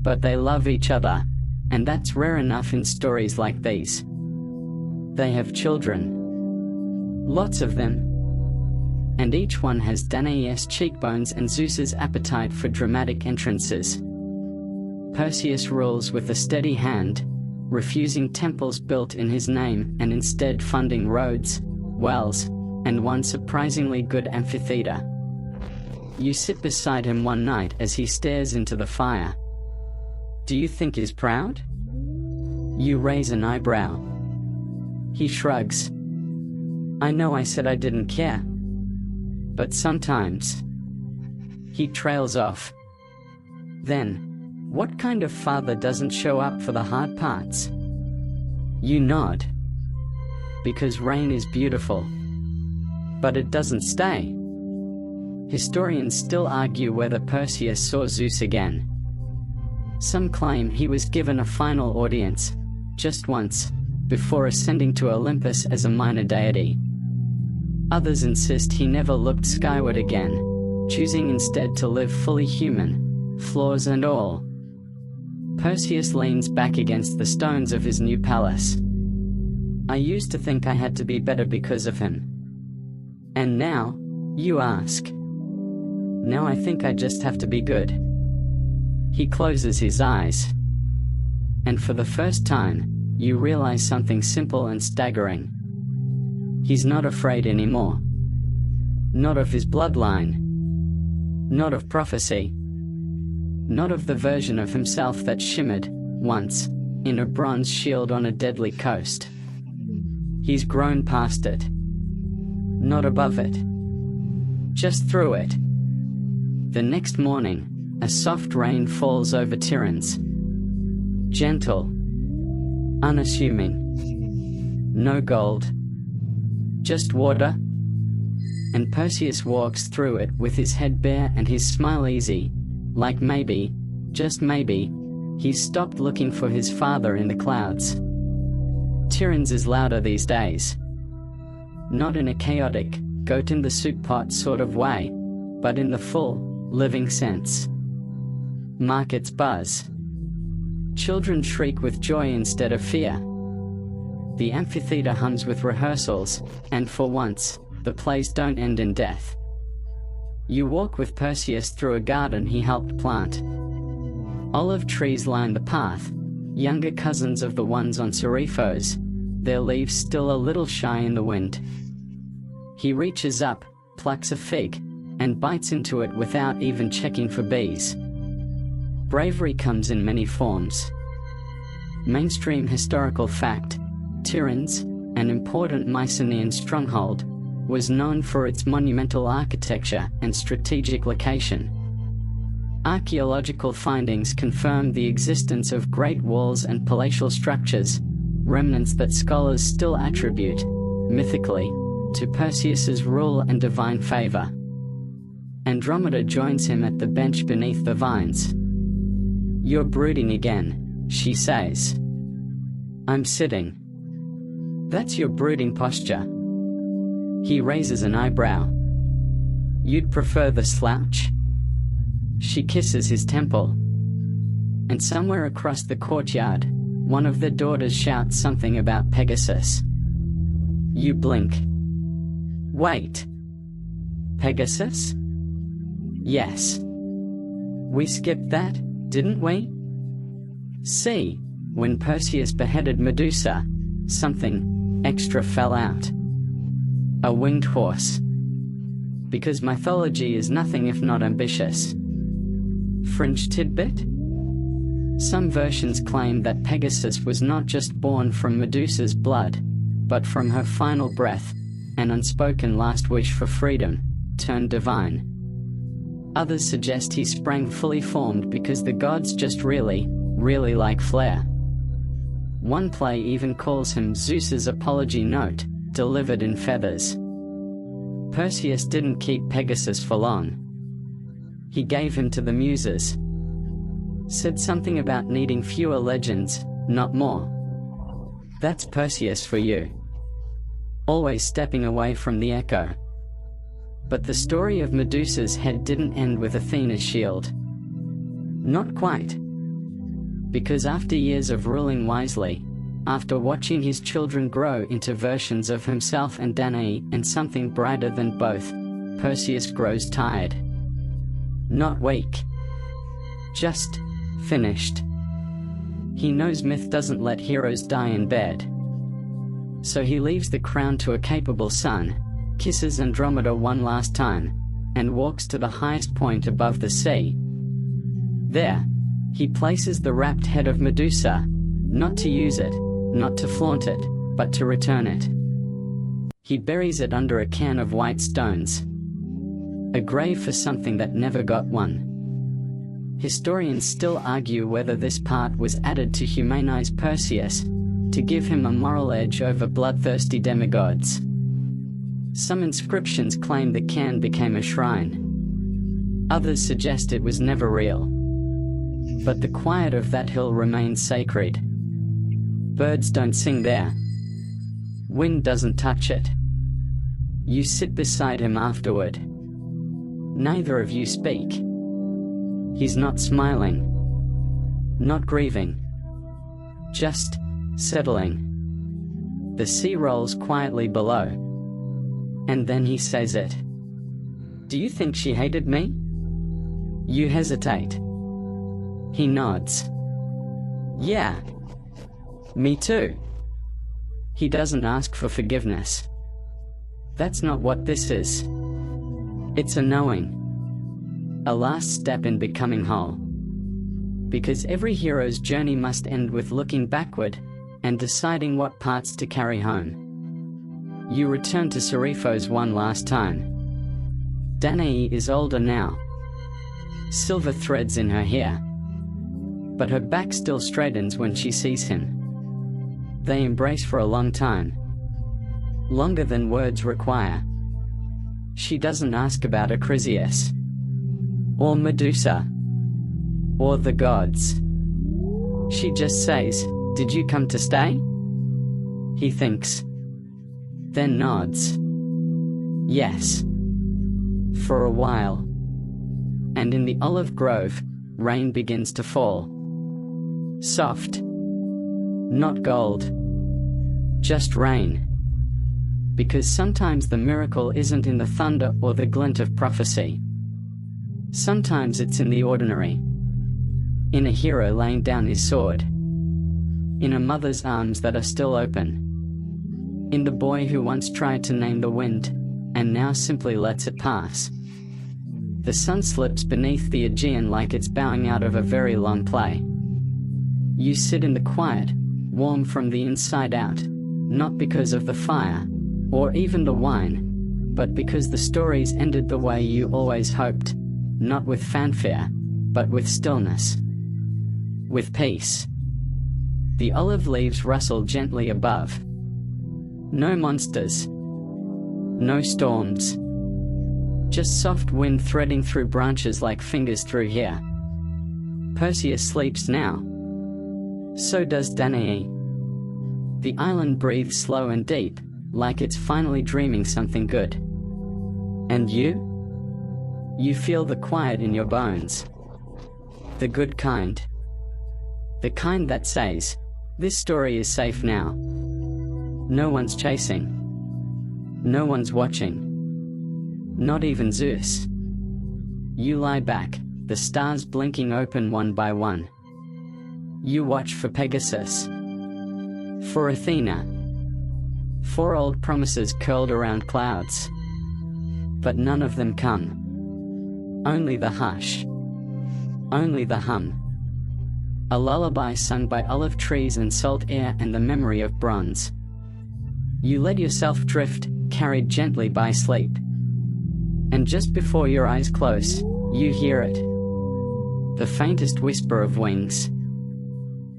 but they love each other, and that's rare enough in stories like these. They have children. Lots of them. And each one has Danaë's cheekbones and Zeus's appetite for dramatic entrances. Perseus rules with a steady hand, refusing temples built in his name and instead funding roads, wells, and one surprisingly good amphitheater. You sit beside him one night as he stares into the fire. Do you think he's proud? You raise an eyebrow. He shrugs. I know I said I didn't care. But sometimes. He trails off. Then, what kind of father doesn't show up for the hard parts? You nod. Because rain is beautiful. But it doesn't stay. Historians still argue whether Perseus saw Zeus again. Some claim he was given a final audience, just once, before ascending to Olympus as a minor deity. Others insist he never looked skyward again, choosing instead to live fully human, flaws and all. Perseus leans back against the stones of his new palace. I used to think I had to be better because of him. And now, you ask. Now I think I just have to be good. He closes his eyes. And for the first time, you realize something simple and staggering. He's not afraid anymore. Not of his bloodline. Not of prophecy. Not of the version of himself that shimmered, once, in a bronze shield on a deadly coast. He's grown past it. Not above it. Just through it. The next morning, a soft rain falls over Tiryns. Gentle. Unassuming. No gold. Just water. And Perseus walks through it with his head bare and his smile easy, like maybe, just maybe, he's stopped looking for his father in the clouds. Tyrann's is louder these days. Not in a chaotic, goat in the soup pot sort of way, but in the full, living sense. Markets buzz. Children shriek with joy instead of fear. The amphitheater hums with rehearsals, and for once, the plays don't end in death. You walk with Perseus through a garden he helped plant. Olive trees line the path, younger cousins of the ones on Seriphos, their leaves still a little shy in the wind. He reaches up, plucks a fig, and bites into it without even checking for bees. Bravery comes in many forms. Mainstream historical fact: Tyrann's, an important Mycenaean stronghold, was known for its monumental architecture and strategic location. Archaeological findings confirm the existence of great walls and palatial structures, remnants that scholars still attribute, mythically, to Perseus's rule and divine favor. Andromeda joins him at the bench beneath the vines. "You're brooding again," she says. "I'm sitting." "That's your brooding posture." He raises an eyebrow. "You'd prefer the slouch?" She kisses his temple. And somewhere across the courtyard, one of the daughters shouts something about Pegasus. You blink. Wait. Pegasus? Yes. We skipped that, didn't we? See, when Perseus beheaded Medusa, something extra fell out. A winged horse. Because mythology is nothing if not ambitious. Fringe tidbit? Some versions claim that Pegasus was not just born from Medusa's blood, but from her final breath, an unspoken last wish for freedom, turned divine. Others suggest he sprang fully formed because the gods just really like flair. One play even calls him Zeus's apology note, delivered in feathers. Perseus didn't keep Pegasus for long. He gave him to the Muses. Said something about needing fewer legends, not more. That's Perseus for you. Always stepping away from the echo. But the story of Medusa's head didn't end with Athena's shield. Not quite. Because after years of ruling wisely, after watching his children grow into versions of himself and Danaë and something brighter than both, Perseus grows tired. Not weak. Just finished. He knows myth doesn't let heroes die in bed. So he leaves the crown to a capable son, kisses Andromeda one last time, and walks to the highest point above the sea. There, he places the wrapped head of Medusa, not to use it, not to flaunt it, but to return it. He buries it under a cairn of white stones. A grave for something that never got one. Historians still argue whether this part was added to humanize Perseus, to give him a moral edge over bloodthirsty demigods. Some inscriptions claim the cairn became a shrine. Others suggest it was never real. But the quiet of that hill remains sacred. Birds don't sing there. Wind doesn't touch it. You sit beside him afterward. Neither of you speak. He's not smiling. Not grieving. Just settling. The sea rolls quietly below. And then he says it. Do you think she hated me? You hesitate. He nods. Yeah. Me too. He doesn't ask for forgiveness. That's not what this is. It's a knowing. A last step in becoming whole. Because every hero's journey must end with looking backward, and deciding what parts to carry home. You return to Seriphos one last time. Danaë is older now. Silver threads in her hair. But her back still straightens when she sees him. They embrace for a long time. Longer than words require. She doesn't ask about Acrisius. Or Medusa. Or the gods. She just says, "Did you come to stay?" He thinks. Then nods. Yes. For a while. And in the olive grove, rain begins to fall. Soft. Not gold. Just rain. Because sometimes the miracle isn't in the thunder or the glint of prophecy. Sometimes it's in the ordinary. In a hero laying down his sword. In a mother's arms that are still open. In the boy who once tried to name the wind, and now simply lets it pass. The sun slips beneath the Aegean like it's bowing out of a very long play. You sit in the quiet, warm from the inside out, not because of the fire, or even the wine, but because the stories ended the way you always hoped, not with fanfare, but with stillness. With peace. The olive leaves rustle gently above. No monsters. No storms. Just soft wind threading through branches like fingers through hair. Perseus sleeps now. So does Danaë. The island breathes slow and deep, like it's finally dreaming something good. And you? You feel the quiet in your bones. The good kind. The kind that says, "This story is safe now." No one's chasing. No one's watching. Not even Zeus. You lie back, the stars blinking open one by one. You watch for Pegasus. For Athena. For old promises curled around clouds. But none of them come. Only the hush. Only the hum. A lullaby sung by olive trees and salt air and the memory of bronze. You let yourself drift, carried gently by sleep. And just before your eyes close, you hear it. The faintest whisper of wings.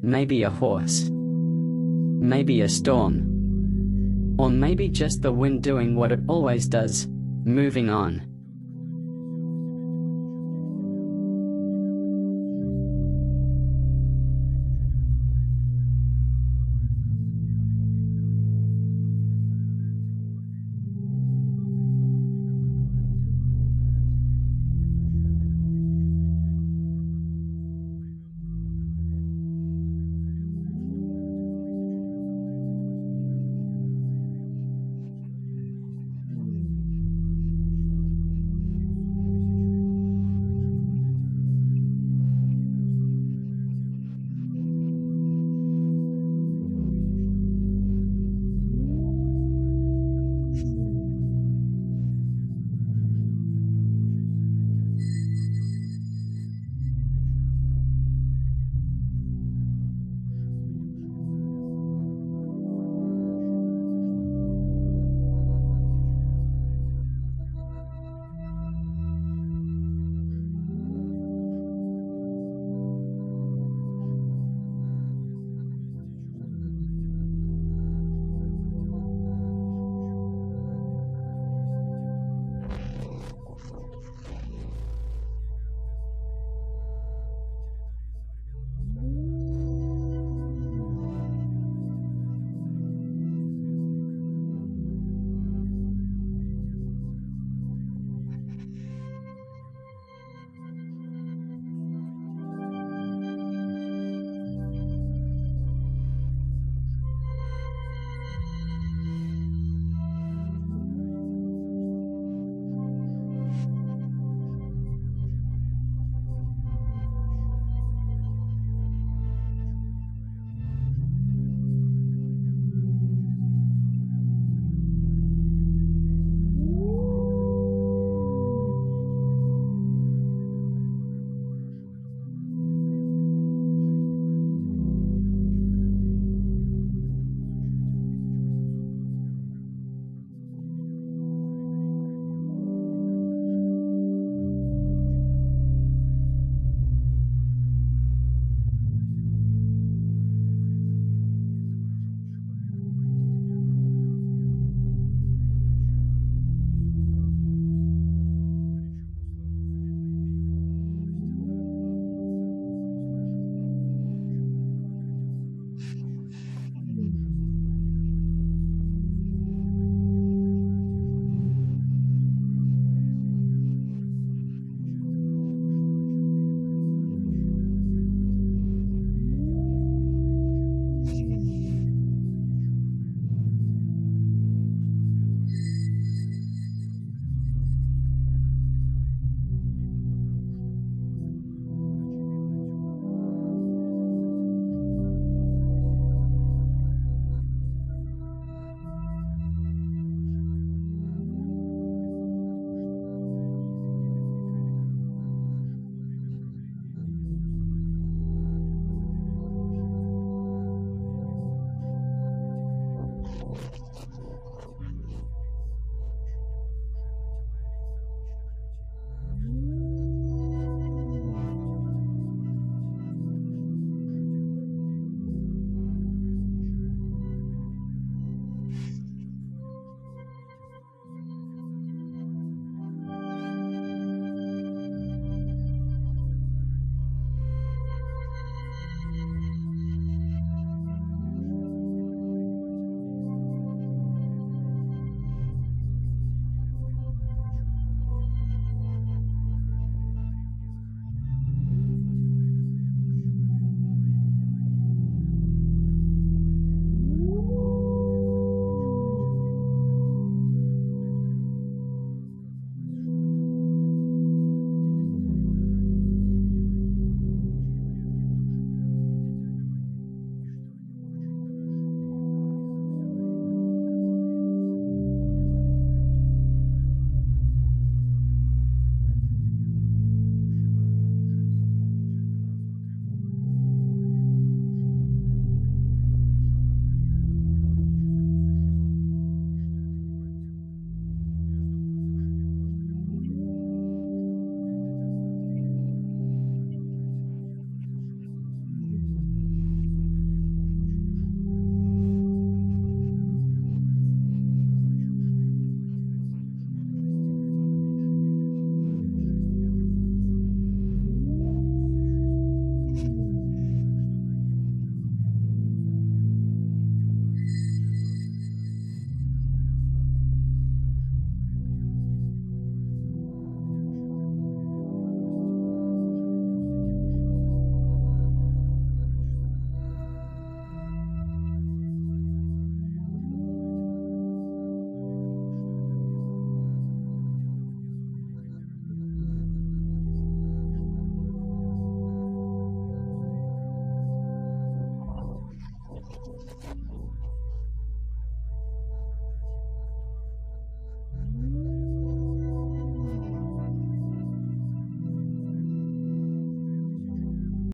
Maybe a horse. Maybe a storm. Or maybe just the wind doing what it always does, moving on.